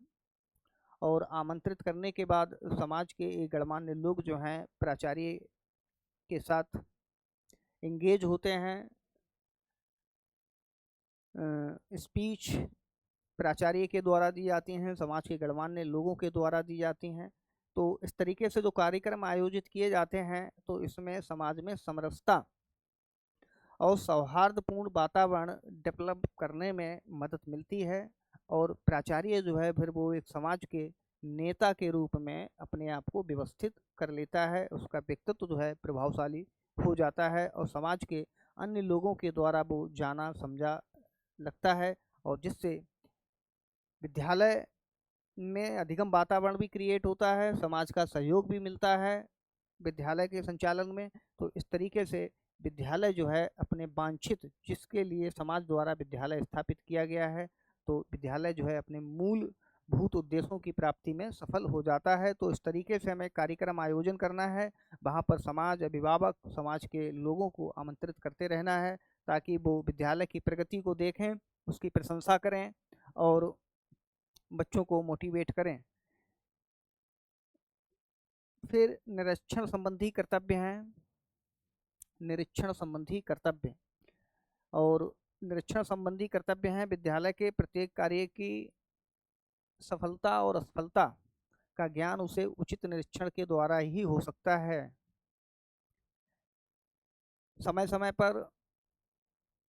और आमंत्रित करने के बाद समाज के ये गणमान्य लोग जो हैं प्राचार्य के साथ इंगेज होते हैं। स्पीच प्राचार्य के द्वारा दी जाती हैं, समाज के गणमान्य लोगों के द्वारा दी जाती हैं। तो इस तरीके से जो कार्यक्रम आयोजित किए जाते हैं, तो इसमें समाज में समरसता और सौहार्दपूर्ण वातावरण डेवलप करने में मदद मिलती है। और प्राचार्य जो है फिर वो एक समाज के नेता के रूप में अपने आप को व्यवस्थित कर लेता है, उसका व्यक्तित्व जो है प्रभावशाली हो जाता है और समाज के अन्य लोगों के द्वारा वो जाना समझा लगता है, और जिससे विद्यालय में अधिगम वातावरण भी क्रिएट होता है, समाज का सहयोग भी मिलता है विद्यालय के संचालन में। तो इस तरीके से विद्यालय जो है अपने वांछित, जिसके लिए समाज द्वारा विद्यालय स्थापित किया गया है, तो विद्यालय जो है अपने मूलभूत उद्देश्यों की प्राप्ति में सफल हो जाता है। तो इस तरीके से हमें कार्यक्रम आयोजन करना है, वहाँ पर समाज, अभिभावक, समाज के लोगों को आमंत्रित करते रहना है, ताकि वो विद्यालय की प्रगति को देखें, उसकी प्रशंसा करें और बच्चों को मोटिवेट करें। फिर निरीक्षण संबंधी कर्तव्य हैं। निरीक्षण संबंधी कर्तव्य और निरीक्षण संबंधी कर्तव्य हैं विद्यालय के प्रत्येक कार्य की सफलता और असफलता का ज्ञान उसे उचित निरीक्षण के द्वारा ही हो सकता है। समय समय पर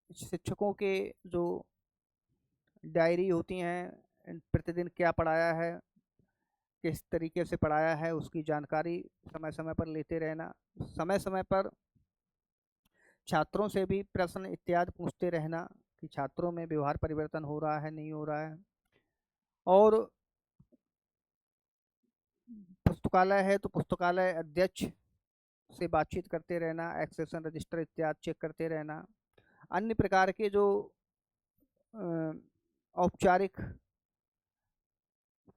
शिक्षकों के जो डायरी होती हैं, प्रतिदिन क्या पढ़ाया है, किस तरीके से पढ़ाया है, उसकी जानकारी समय समय पर लेते रहना। समय समय पर छात्रों से भी प्रश्न इत्यादि पूछते रहना कि छात्रों में व्यवहार परिवर्तन हो रहा है, नहीं हो रहा है। और पुस्तकालय है तो पुस्तकालय अध्यक्ष से बातचीत करते रहना, एक्सेशन रजिस्टर इत्यादि चेक करते रहना। अन्य प्रकार के जो औपचारिक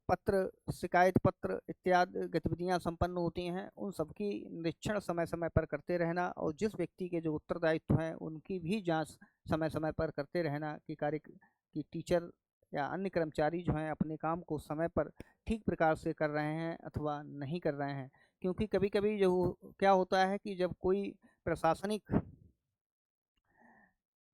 पत्र, शिकायत पत्र इत्यादि गतिविधियां संपन्न होती हैं, उन सबकी निरीक्षण समय समय पर करते रहना। और जिस व्यक्ति के जो उत्तरदायित्व हैं उनकी भी जांच समय समय पर करते रहना कि टीचर या अन्य कर्मचारी जो हैं अपने काम को समय पर ठीक प्रकार से कर रहे हैं अथवा नहीं कर रहे हैं। क्योंकि कभी कभी जो क्या होता है कि जब कोई प्रशासनिक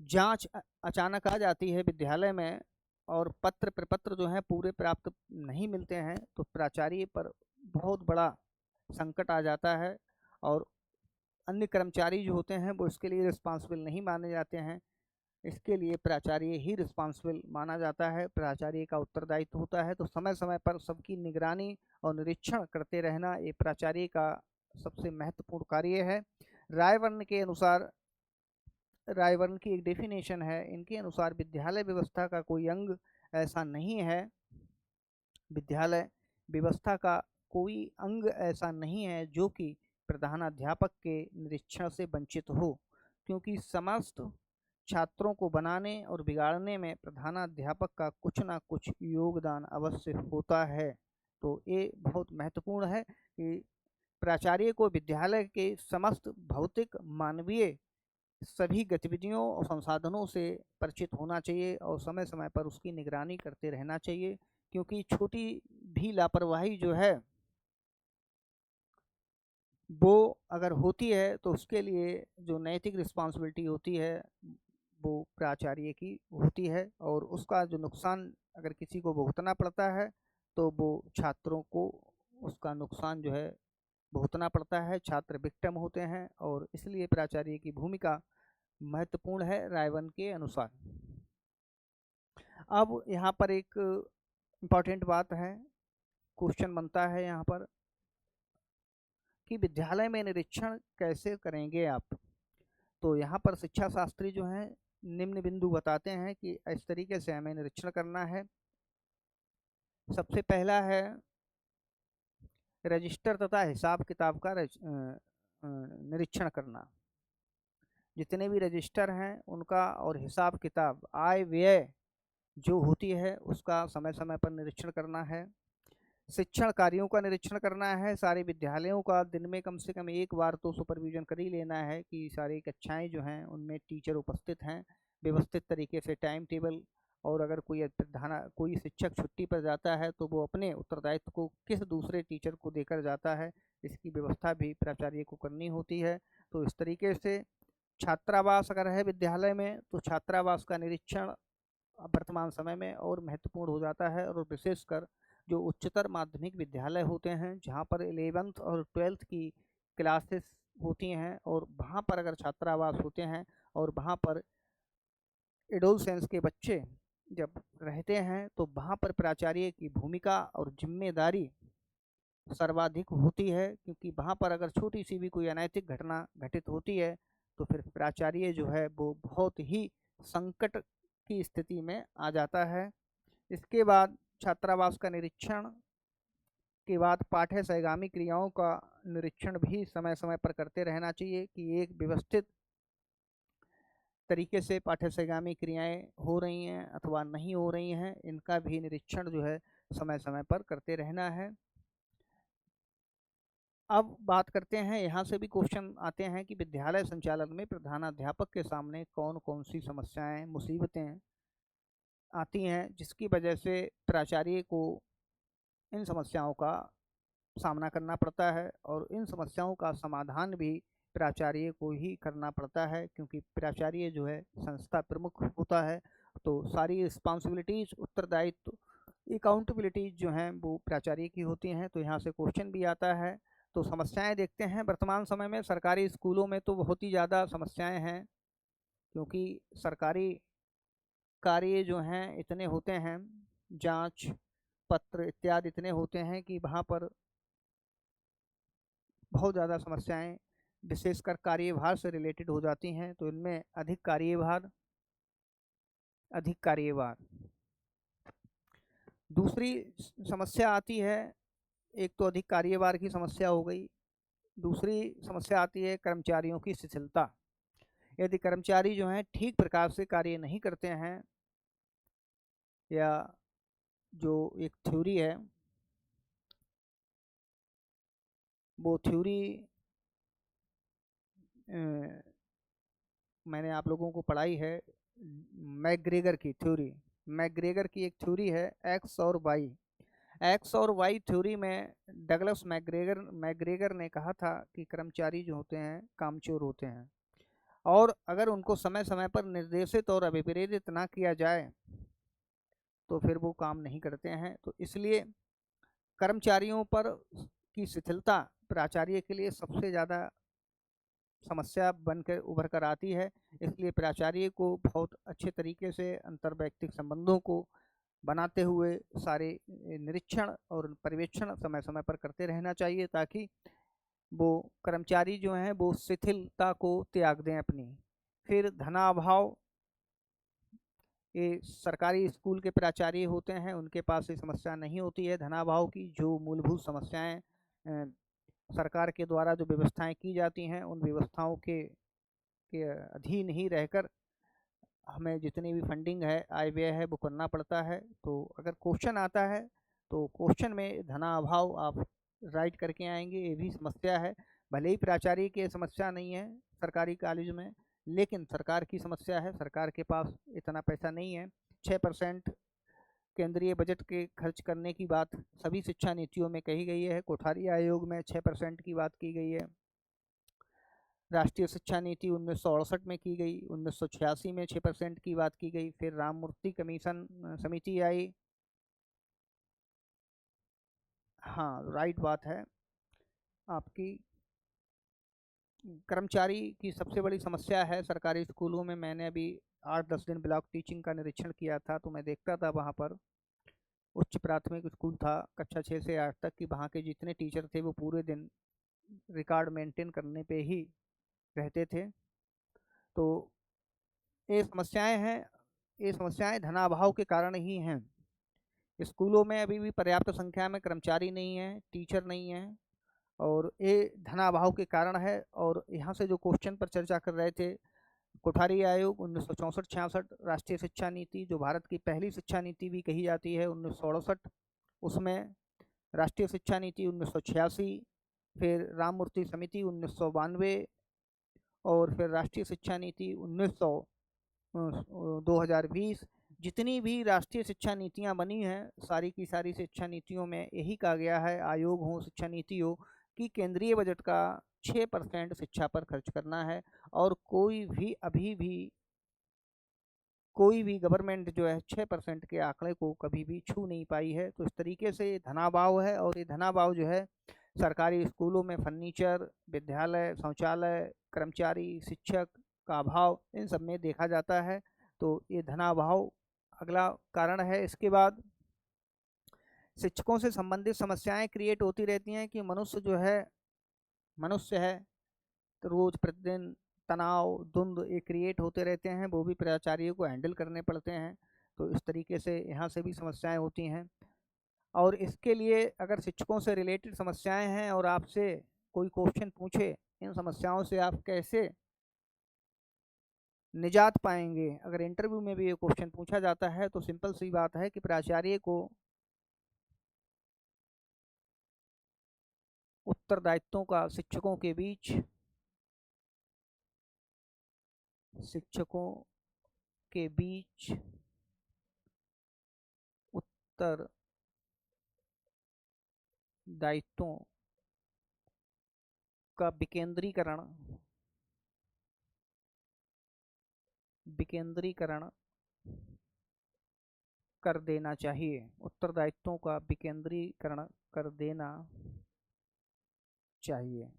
जांच अचानक आ जाती है विद्यालय में और पत्र प्रपत्र जो हैं पूरे प्राप्त नहीं मिलते हैं, तो प्राचार्य पर बहुत बड़ा संकट आ जाता है और अन्य कर्मचारी जो होते हैं वो इसके लिए रिस्पॉन्सिबल नहीं माने जाते हैं। इसके लिए प्राचार्य ही रिस्पॉन्सिबल माना जाता है, प्राचार्य का उत्तरदायित्व होता है। तो समय समय पर सबकी निगरानी और निरीक्षण करते रहना ये प्राचार्य का सबसे महत्वपूर्ण कार्य है। रायवर्ण के अनुसार, रायवर्ण की एक डेफिनेशन है, इनके अनुसार विद्यालय व्यवस्था का कोई अंग ऐसा नहीं है, विद्यालय व्यवस्था का कोई अंग ऐसा नहीं है जो कि प्रधानाध्यापक के निरीक्षण से वंचित हो, क्योंकि समस्त छात्रों को बनाने और बिगाड़ने में प्रधानाध्यापक का कुछ ना कुछ योगदान अवश्य होता है। तो ये बहुत महत्वपूर्ण है कि प्राचार्य को विद्यालय के समस्त भौतिक, मानवीय सभी गतिविधियों और संसाधनों से परिचित होना चाहिए और समय समय पर उसकी निगरानी करते रहना चाहिए। क्योंकि छोटी भी लापरवाही जो है वो अगर होती है तो उसके लिए जो नैतिक रिस्पॉन्सिबिलिटी होती है वो प्राचार्य की होती है, और उसका जो नुकसान अगर किसी को भुगतना पड़ता है तो वो छात्रों को उसका नुकसान जो है भुगतना पड़ता है। छात्र विक्टिम होते हैं, और इसलिए प्राचार्य की भूमिका महत्वपूर्ण है रायवन के अनुसार। अब यहाँ पर एक इम्पॉर्टेंट बात है, क्वेश्चन बनता है यहाँ पर कि विद्यालय में निरीक्षण कैसे करेंगे आप। तो यहाँ पर शिक्षा शास्त्री जो हैं निम्न बिंदु बताते हैं कि इस तरीके से हमें निरीक्षण करना है। सबसे पहला है रजिस्टर तथा हिसाब किताब का निरीक्षण करना। जितने भी रजिस्टर हैं उनका और हिसाब किताब, आय व्यय जो होती है उसका समय समय पर निरीक्षण करना है। शिक्षण कार्यों का निरीक्षण करना है। सारे विद्यालयों का दिन में कम से कम एक बार तो सुपरविजन कर ही लेना है कि सारी कक्षाएं जो हैं उनमें टीचर उपस्थित हैं, व्यवस्थित तरीके से टाइम टेबल। और अगर कोई शिक्षक छुट्टी पर जाता है तो वो अपने उत्तरदायित्व को किस दूसरे टीचर को देकर जाता है, इसकी व्यवस्था भी प्राचार्य को करनी होती है। तो इस तरीके से छात्रावास अगर है विद्यालय में तो छात्रावास का निरीक्षण वर्तमान समय में और महत्वपूर्ण हो जाता है। और विशेषकर जो उच्चतर माध्यमिक विद्यालय होते हैं जहाँ पर 11th और 12th की क्लासेस होती हैं और वहाँ पर अगर छात्रावास होते हैं और वहाँ पर एडोलसेंस के बच्चे जब रहते हैं तो वहाँ पर प्राचार्य की भूमिका और जिम्मेदारी सर्वाधिक होती है, क्योंकि वहाँ पर अगर छोटी सी भी कोई अनैतिक घटना घटित होती है तो फिर प्राचार्य जो है वो बहुत ही संकट की स्थिति में आ जाता है। इसके बाद छात्रावास का निरीक्षण के बाद पाठ्य सहगामी क्रियाओं का निरीक्षण भी समय समय पर करते रहना चाहिए कि एक व्यवस्थित तरीके से पाठ्य सहगामी क्रियाएं हो रही हैं अथवा नहीं हो रही हैं, इनका भी निरीक्षण जो है समय समय पर करते रहना है। अब बात करते हैं, यहाँ से भी क्वेश्चन आते हैं कि विद्यालय संचालन में प्रधानाध्यापक के सामने कौन कौन सी समस्याएं मुसीबतें आती हैं जिसकी वजह से प्राचार्य को इन समस्याओं का सामना करना पड़ता है, और इन समस्याओं का समाधान भी प्राचार्य को ही करना पड़ता है, क्योंकि प्राचार्य जो है संस्था प्रमुख होता है। तो सारी रिस्पॉन्सिबिलिटीज, उत्तरदायित्व, अकाउंटेबिलिटीज जो हैं वो प्राचार्य की होती हैं। तो यहाँ से क्वेश्चन भी आता है। तो समस्याएं देखते हैं। वर्तमान समय में सरकारी स्कूलों में तो बहुत ही ज़्यादा समस्याएं हैं, क्योंकि सरकारी कार्य जो हैं इतने होते हैं, जांच पत्र इत्यादि इतने होते हैं कि वहाँ पर बहुत ज़्यादा समस्याएं विशेषकर कार्यभार से रिलेटेड हो जाती हैं। तो इनमें अधिक कार्यभार दूसरी समस्या आती है। एक तो अधिक कार्यभार की समस्या हो गई। दूसरी समस्या आती है कर्मचारियों की शिथिलता। यदि कर्मचारी जो हैं ठीक प्रकार से कार्य नहीं करते हैं, या जो एक थ्योरी है वो थ्योरी मैंने आप लोगों को पढ़ाई है, मैकग्रेगर की थ्योरी। मैकग्रेगर की एक थ्योरी है एक्स और वाई। एक्स और वाई थ्योरी में डगलस मैकग्रेगर ने कहा था कि कर्मचारी जो होते हैं कामचोर होते हैं, और अगर उनको समय समय पर निर्देशित और अभिप्रेरित ना किया जाए तो फिर वो काम नहीं करते हैं। तो इसलिए कर्मचारियों पर की शिथिलता प्राचार्य के लिए सबसे ज़्यादा समस्या बनकर उभर कर आती है। इसलिए प्राचार्य को बहुत अच्छे तरीके से अंतर्वैयक्तिक संबंधों को बनाते हुए सारे निरीक्षण और पर्यवेक्षण समय समय पर करते रहना चाहिए, ताकि वो कर्मचारी जो हैं वो शिथिलता को त्याग दें अपनी। फिर धनाभाव, ये सरकारी स्कूल के प्राचार्य होते हैं उनके पास ये समस्या नहीं होती है धनाभाव की। जो मूलभूत समस्याएं सरकार के द्वारा जो व्यवस्थाएं की जाती हैं उन व्यवस्थाओं के अधीन ही रहकर हमें जितनी भी फंडिंग है, आय व्यय है, वो करना पड़ता है। तो अगर क्वेश्चन आता है तो क्वेश्चन में धनाभाव आप राइट करके आएंगे, ये भी समस्या है। भले ही प्राचार्य की समस्या नहीं है सरकारी कॉलेज में, लेकिन सरकार की समस्या है। सरकार के पास इतना पैसा नहीं है। 6% केंद्रीय बजट के खर्च करने की बात सभी शिक्षा नीतियों में कही गई है। कोठारी आयोग में 6% की बात की गई है। राष्ट्रीय शिक्षा नीति 1968 में की गई, 1986 में 6% की बात की गई, फिर राममूर्ति कमीशन समिति आई। हाँ, राइट बात है आपकी। कर्मचारी की सबसे बड़ी समस्या है सरकारी स्कूलों में। मैंने अभी 8-10 दिन ब्लॉक टीचिंग का निरीक्षण किया था, तो मैं देखता था वहाँ पर उच्च प्राथमिक स्कूल था कक्षा 6 से 8 तक की, वहाँ के जितने टीचर थे वो पूरे दिन रिकॉर्ड मेंटेन करने पे ही रहते थे। तो ये समस्याएं हैं, ये समस्याएं धनाभाव के कारण ही हैं। स्कूलों में अभी भी पर्याप्त संख्या में कर्मचारी नहीं है, टीचर नहीं है, और ये धनाभाव के कारण है। और यहाँ से जो क्वेश्चन पर चर्चा कर रहे थे, कोठारी आयोग 1964-66, राष्ट्रीय शिक्षा नीति जो भारत की पहली शिक्षा नीति भी कही जाती है 1968, उसमें राष्ट्रीय शिक्षा नीति 1986, फिर राममूर्ति समिति 1992, और फिर राष्ट्रीय शिक्षा नीति 2020। जितनी भी राष्ट्रीय शिक्षा नीतियां बनी हैं, सारी की सारी शिक्षा नीतियों में यही कहा गया है, आयोग हो शिक्षा नीति हो, कि केंद्रीय बजट का 6% शिक्षा पर खर्च करना है। और कोई भी अभी भी कोई भी गवर्नमेंट जो है 6% के आंकड़े को कभी भी छू नहीं पाई है। तो इस तरीके से धनाभाव है, और ये धनाभाव जो है सरकारी स्कूलों में फर्नीचर, विद्यालय, शौचालय, कर्मचारी, शिक्षक का अभाव, इन सब में देखा जाता है। तो ये धनाभाव अगला कारण है। इसके बाद शिक्षकों से संबंधित समस्याएं क्रिएट होती रहती हैं कि मनुष्य है, तो रोज प्रतिदिन तनाव, द्वंद्व ये क्रिएट होते रहते हैं, वो भी प्राचार्यों को हैंडल करने पड़ते हैं। तो इस तरीके से यहाँ से भी समस्याएं होती हैं। और इसके लिए अगर शिक्षकों से रिलेटेड समस्याएं हैं और आपसे कोई क्वेश्चन पूछे, इन समस्याओं से आप कैसे निजात पाएंगे, अगर इंटरव्यू में भी ये क्वेश्चन पूछा जाता है, तो सिंपल सी बात है कि प्राचार्य को उत्तरदायित्वों का शिक्षकों के बीच उत्तरदायित्वों का विकेंद्रीकरण कर देना चाहिए। उत्तरदायित्वों का विकेंद्रीकरण कर देना चाहिए।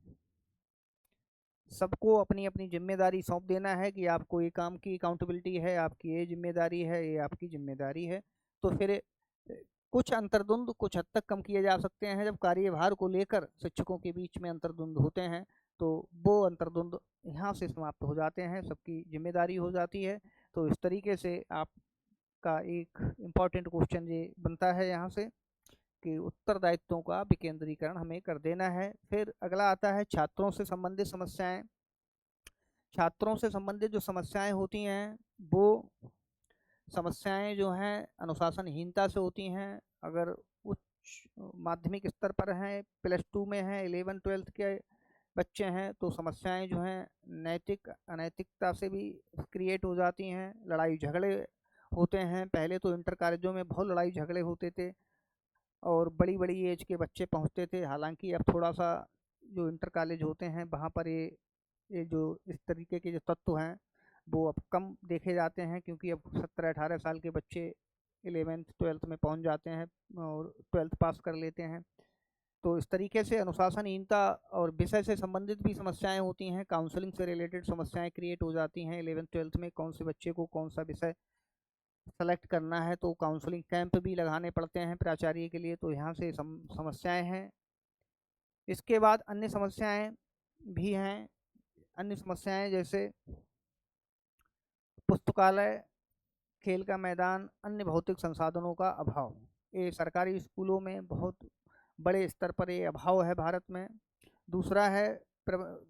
सबको अपनी अपनी जिम्मेदारी सौंप देना है कि आपको ये काम की अकाउंटेबिलिटी है, आपकी ये जिम्मेदारी है, ये आपकी जिम्मेदारी है। तो फिर कुछ अंतर्द्वंद कुछ हद तक कम किए जा सकते हैं। जब कार्यभार को लेकर शिक्षकों के बीच में अंतर्द्वंद होते हैं, तो वो अंतर्द्वंद यहाँ से समाप्त हो जाते हैं, सबकी जिम्मेदारी हो जाती है। तो इस तरीके से आपका एक इम्पॉर्टेंट क्वेश्चन ये बनता है यहाँ से कि उत्तरदायित्वों का विकेंद्रीकरण हमें कर देना है। फिर अगला आता है छात्रों से संबंधित समस्याएं। छात्रों से संबंधित जो समस्याएं होती हैं, वो समस्याएं जो हैं अनुशासनहीनता से होती हैं। अगर उच्च माध्यमिक स्तर पर हैं, +2 में हैं, 11-12 के बच्चे हैं, तो समस्याएं जो हैं नैतिक अनैतिकता से भी क्रिएट हो जाती हैं। लड़ाई झगड़े होते हैं। पहले तो इंटर कॉलेजों में बहुत लड़ाई झगड़े होते थे और बड़ी बड़ी एज के बच्चे पहुंचते थे। हालांकि अब थोड़ा सा जो इंटर कॉलेज होते हैं वहाँ पर ये जो इस तरीके के जो तत्व हैं वो अब कम देखे जाते हैं, क्योंकि अब 17-18 साल के बच्चे 11th-12th में पहुंच जाते हैं और 12th पास कर लेते हैं। तो इस तरीके से अनुशासनहीनता और विषय से संबंधित भी समस्याएं होती हैं। काउंसलिंग से रिलेटेड समस्याएं क्रिएट हो जाती हैं। 11th-12th में कौन से बच्चे को कौन सा विषय सेलेक्ट करना है, तो काउंसलिंग कैंप भी लगाने पड़ते हैं प्राचार्य के लिए। तो यहाँ से समस्याएं हैं। इसके बाद अन्य समस्याएं भी हैं। अन्य समस्याएं जैसे पुस्तकालय, खेल का मैदान, अन्य भौतिक संसाधनों का अभाव। ये सरकारी स्कूलों में बहुत बड़े स्तर पर ये अभाव है भारत में। दूसरा है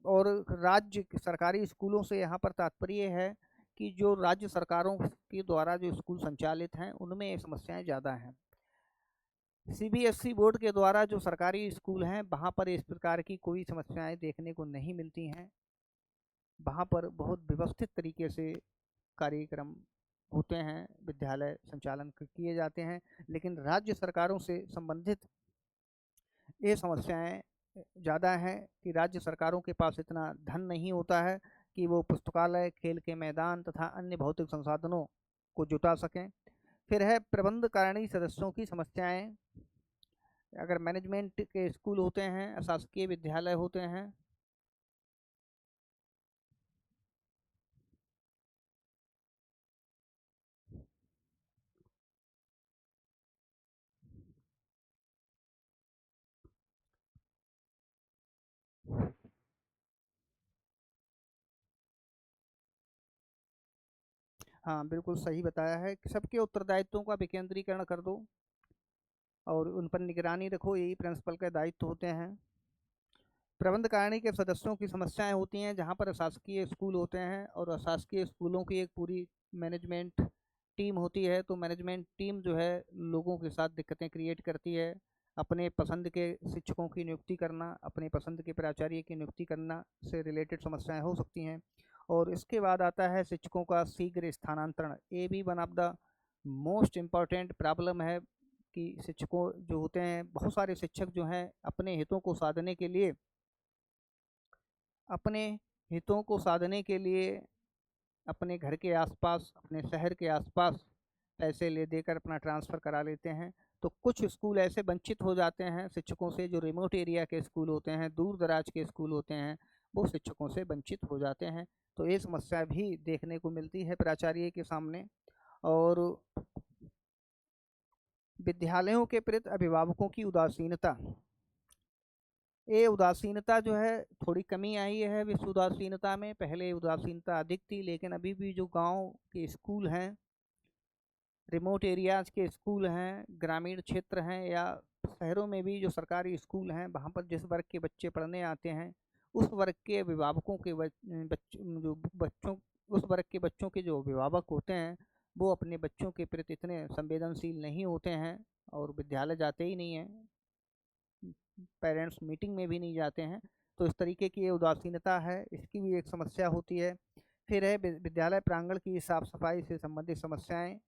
और राज्य सरकारी स्कूलों से यहाँ पर तात्पर्य है कि जो राज्य सरकारों के द्वारा जो स्कूल संचालित हैं उनमें ये समस्याएं ज़्यादा हैं। CBSE बोर्ड के द्वारा जो सरकारी स्कूल हैं वहाँ पर इस प्रकार की कोई समस्याएं देखने को नहीं मिलती हैं। वहाँ पर बहुत व्यवस्थित तरीके से कार्यक्रम होते हैं, विद्यालय संचालन किए जाते हैं। लेकिन राज्य सरकारों से संबंधित ये समस्याएं ज़्यादा हैं कि राज्य सरकारों के पास इतना धन नहीं होता है कि वो पुस्तकालय, खेल के मैदान तथा अन्य भौतिक संसाधनों को जुटा सकें। फिर है प्रबंध कारिणी सदस्यों की समस्याएं। अगर मैनेजमेंट के स्कूल होते हैं, अशासकीय विद्यालय होते हैं, हाँ बिल्कुल सही बताया है कि सबके उत्तरदायित्वों का विकेंद्रीकरण कर दो और उन पर निगरानी रखो, यही प्रिंसिपल का दायित्व होते हैं। प्रबंध कारिणी के सदस्यों की समस्याएं होती हैं जहाँ पर अशासकीय स्कूल होते हैं और अशासकीय स्कूलों की एक पूरी मैनेजमेंट टीम होती है, तो मैनेजमेंट टीम जो है लोगों के साथ दिक्कतें क्रिएट करती है। अपने पसंद के शिक्षकों की नियुक्ति करना, अपने पसंद के प्राचार्य की नियुक्ति करना से रिलेटेड समस्याएं हो सकती हैं। और इसके बाद आता है शिक्षकों का शीघ्र स्थानांतरण। ये भी one of the most important problem है कि शिक्षकों जो होते हैं, बहुत सारे शिक्षक जो हैं अपने हितों को साधने के लिए अपने हितों को साधने के लिए अपने घर के आसपास, अपने शहर के आसपास पैसे ले देकर अपना ट्रांसफ़र करा लेते हैं। तो कुछ स्कूल ऐसे वंचित हो जाते हैं शिक्षकों से, जो रिमोट एरिया के स्कूल होते हैं, दूर दराज के स्कूल होते हैं, वो शिक्षकों से वंचित हो जाते हैं। तो ये समस्या भी देखने को मिलती है प्राचार्य के सामने। और विद्यालयों के प्रति अभिभावकों की उदासीनता, ये उदासीनता जो है थोड़ी कमी आई है इस उदासीनता में। पहले उदासीनता अधिक थी, लेकिन अभी भी जो गांव के स्कूल हैं, रिमोट एरियाज़ के स्कूल हैं, ग्रामीण क्षेत्र हैं या शहरों में भी जो सरकारी स्कूल हैं, वहाँ पर जिस वर्ग के बच्चे पढ़ने आते हैं, उस वर्ग के अभिभावकों के बच्चों उस वर्ग के बच्चों के जो अभिभावक होते हैं, वो अपने बच्चों के प्रति इतने संवेदनशील नहीं होते हैं और विद्यालय जाते ही नहीं हैं, पेरेंट्स मीटिंग में भी नहीं जाते हैं। तो इस तरीके की ये उदासीनता है, इसकी भी एक समस्या होती है। फिर है विद्यालय प्रांगण की साफ सफाई से संबंधित समस्याएं।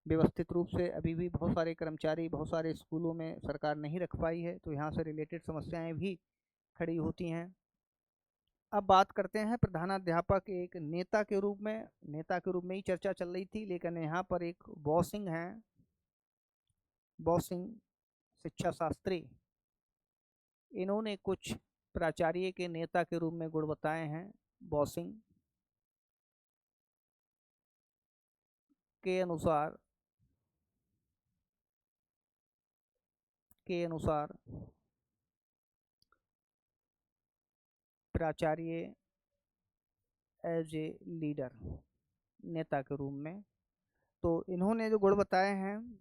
व्यवस्थित रूप से अभी भी बहुत सारे कर्मचारी बहुत सारे स्कूलों में सरकार नहीं रख पाई है, तो यहाँ से रिलेटेड समस्याएं भी खड़ी होती हैं। अब बात करते हैं प्रधानाध्यापक एक नेता के रूप में ही चर्चा चल रही थी, लेकिन यहाँ पर एक बॉसिंग है, बॉसिंग शिक्षा शास्त्री, इन्होंने कुछ प्राचार्य के नेता के रूप में गुण बताए हैं। बॉसिंग के अनुसार प्राचार्य एज ए लीडर, नेता के रूप में, तो इन्होंने जो गुण बताए हैं,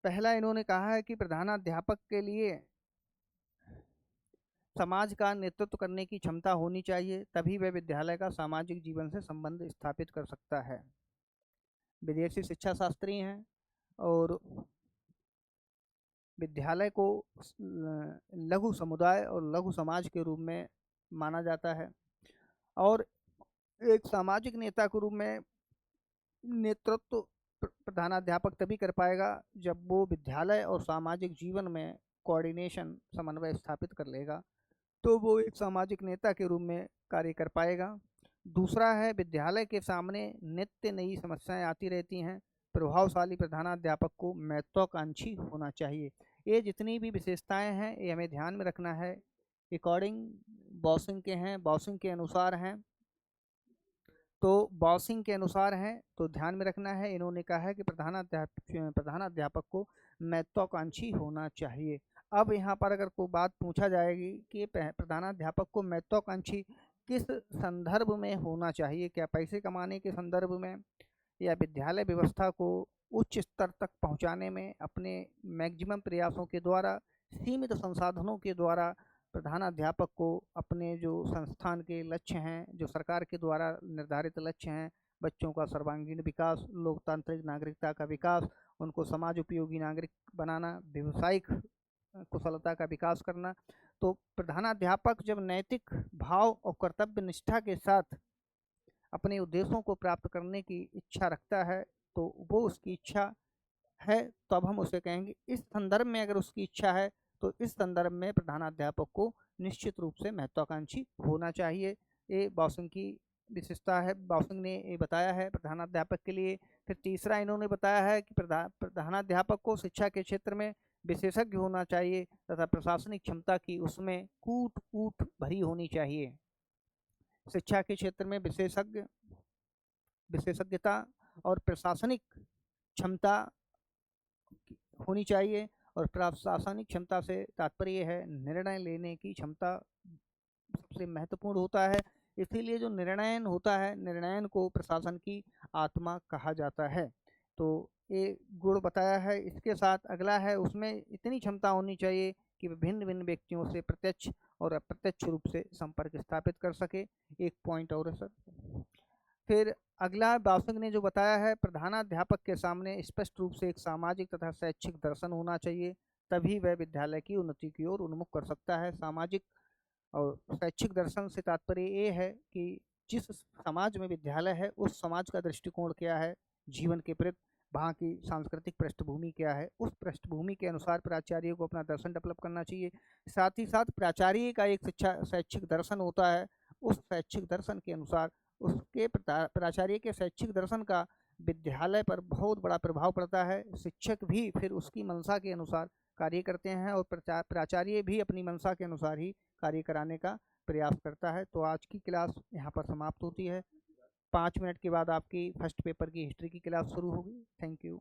पहला इन्होंने कहा है कि प्रधानाध्यापक के लिए समाज का नेतृत्व करने की क्षमता होनी चाहिए, तभी वह विद्यालय का सामाजिक जीवन से संबंध स्थापित कर सकता है। विदेशी शिक्षा शास्त्री हैं और विद्यालय को लघु समुदाय और लघु समाज के रूप में माना जाता है और एक सामाजिक नेता के रूप में नेतृत्व प्रधानाध्यापक तभी कर पाएगा जब वो विद्यालय और सामाजिक जीवन में कोऑर्डिनेशन, समन्वय स्थापित कर लेगा, तो वो एक सामाजिक नेता के रूप में कार्य कर पाएगा। दूसरा है विद्यालय के सामने नित्य नई समस्याएं आती रहती हैं, प्रभावशाली प्रधानाध्यापक को महत्वाकांक्षी होना चाहिए। ये जितनी भी विशेषताएं हैं ये हमें ध्यान में रखना है, अकॉर्डिंग बॉसिंग के हैं, बॉसिंग के अनुसार हैं, तो बॉसिंग के अनुसार हैं, तो ध्यान में रखना है। इन्होंने कहा है कि प्रधानाध्यापक को महत्वाकांक्षी होना चाहिए। अब यहाँ पर अगर कोई बात पूछा जाएगी कि प्रधानाध्यापक को महत्वाकांक्षी किस संदर्भ में होना चाहिए, क्या पैसे कमाने के संदर्भ में या विद्यालय व्यवस्था को उच्च स्तर तक पहुँचाने में अपने मैक्सिमम प्रयासों के द्वारा, सीमित संसाधनों के द्वारा प्रधानाध्यापक को अपने जो संस्थान के लक्ष्य हैं, जो सरकार के द्वारा निर्धारित लक्ष्य हैं, बच्चों का सर्वांगीण विकास, लोकतांत्रिक नागरिकता का विकास, उनको समाज उपयोगी नागरिक बनाना, व्यावसायिक कुशलता का विकास करना, तो प्रधानाध्यापक जब नैतिक भाव और कर्तव्य निष्ठा के साथ अपने उद्देश्यों को प्राप्त करने की इच्छा रखता है, तो वो उसकी इच्छा है, तो अब हम उसे कहेंगे। इस संदर्भ में अगर उसकी इच्छा है तो इस संदर्भ में प्रधानाध्यापक को निश्चित रूप से महत्वाकांक्षी होना चाहिए। ये बाउसिंग की विशेषता है, बाउसिंग ने ये बताया है प्रधानाध्यापक के लिए। फिर तीसरा इन्होंने बताया है कि प्रधानाध्यापक को शिक्षा के क्षेत्र में विशेषज्ञ होना चाहिए तथा प्रशासनिक क्षमता की उसमें कूट कूट भरी होनी चाहिए। शिक्षा के क्षेत्र में विशेषज्ञता और प्रशासनिक क्षमता होनी चाहिए। और प्रशासनिक क्षमता से तात्पर्य है निर्णय लेने की क्षमता सबसे महत्वपूर्ण होता है। इसीलिए जो निर्णयन होता है, निर्णयन को प्रशासन की आत्मा कहा जाता है। तो ये गुण बताया है। इसके साथ अगला है, उसमें इतनी क्षमता होनी चाहिए कि विभिन्न भिन्न व्यक्तियों से प्रत्यक्ष और अप्रत्यक्ष रूप से संपर्क स्थापित कर सके। एक पॉइंट और है सर। फिर अगला बाउसिंग ने जो बताया है, प्रधानाध्यापक के सामने स्पष्ट रूप से एक सामाजिक तथा शैक्षिक दर्शन होना चाहिए, तभी वह विद्यालय की उन्नति की ओर उन्मुख कर सकता है। सामाजिक और शैक्षिक दर्शन से तात्पर्य ये है कि जिस समाज में विद्यालय है उस समाज का दृष्टिकोण क्या है जीवन के प्रति, वहाँ की सांस्कृतिक पृष्ठभूमि क्या है, उस पृष्ठभूमि के अनुसार प्राचार्य को अपना दर्शन डेवलप करना चाहिए। साथ ही साथ प्राचार्य का एक शिक्षा शैक्षिक दर्शन होता है, उस शैक्षिक दर्शन के अनुसार उसके प्राचार्य के शैक्षिक दर्शन का विद्यालय पर बहुत बड़ा प्रभाव पड़ता है। शिक्षक भी फिर उसकी मंशा के अनुसार कार्य करते हैं और प्राचार्य भी अपनी मंशा के अनुसार ही कार्य कराने का प्रयास करता है। तो आज की क्लास यहाँ पर समाप्त होती है। 5 मिनट के बाद आपकी फर्स्ट पेपर की हिस्ट्री की क्लास शुरू होगी। Thank you.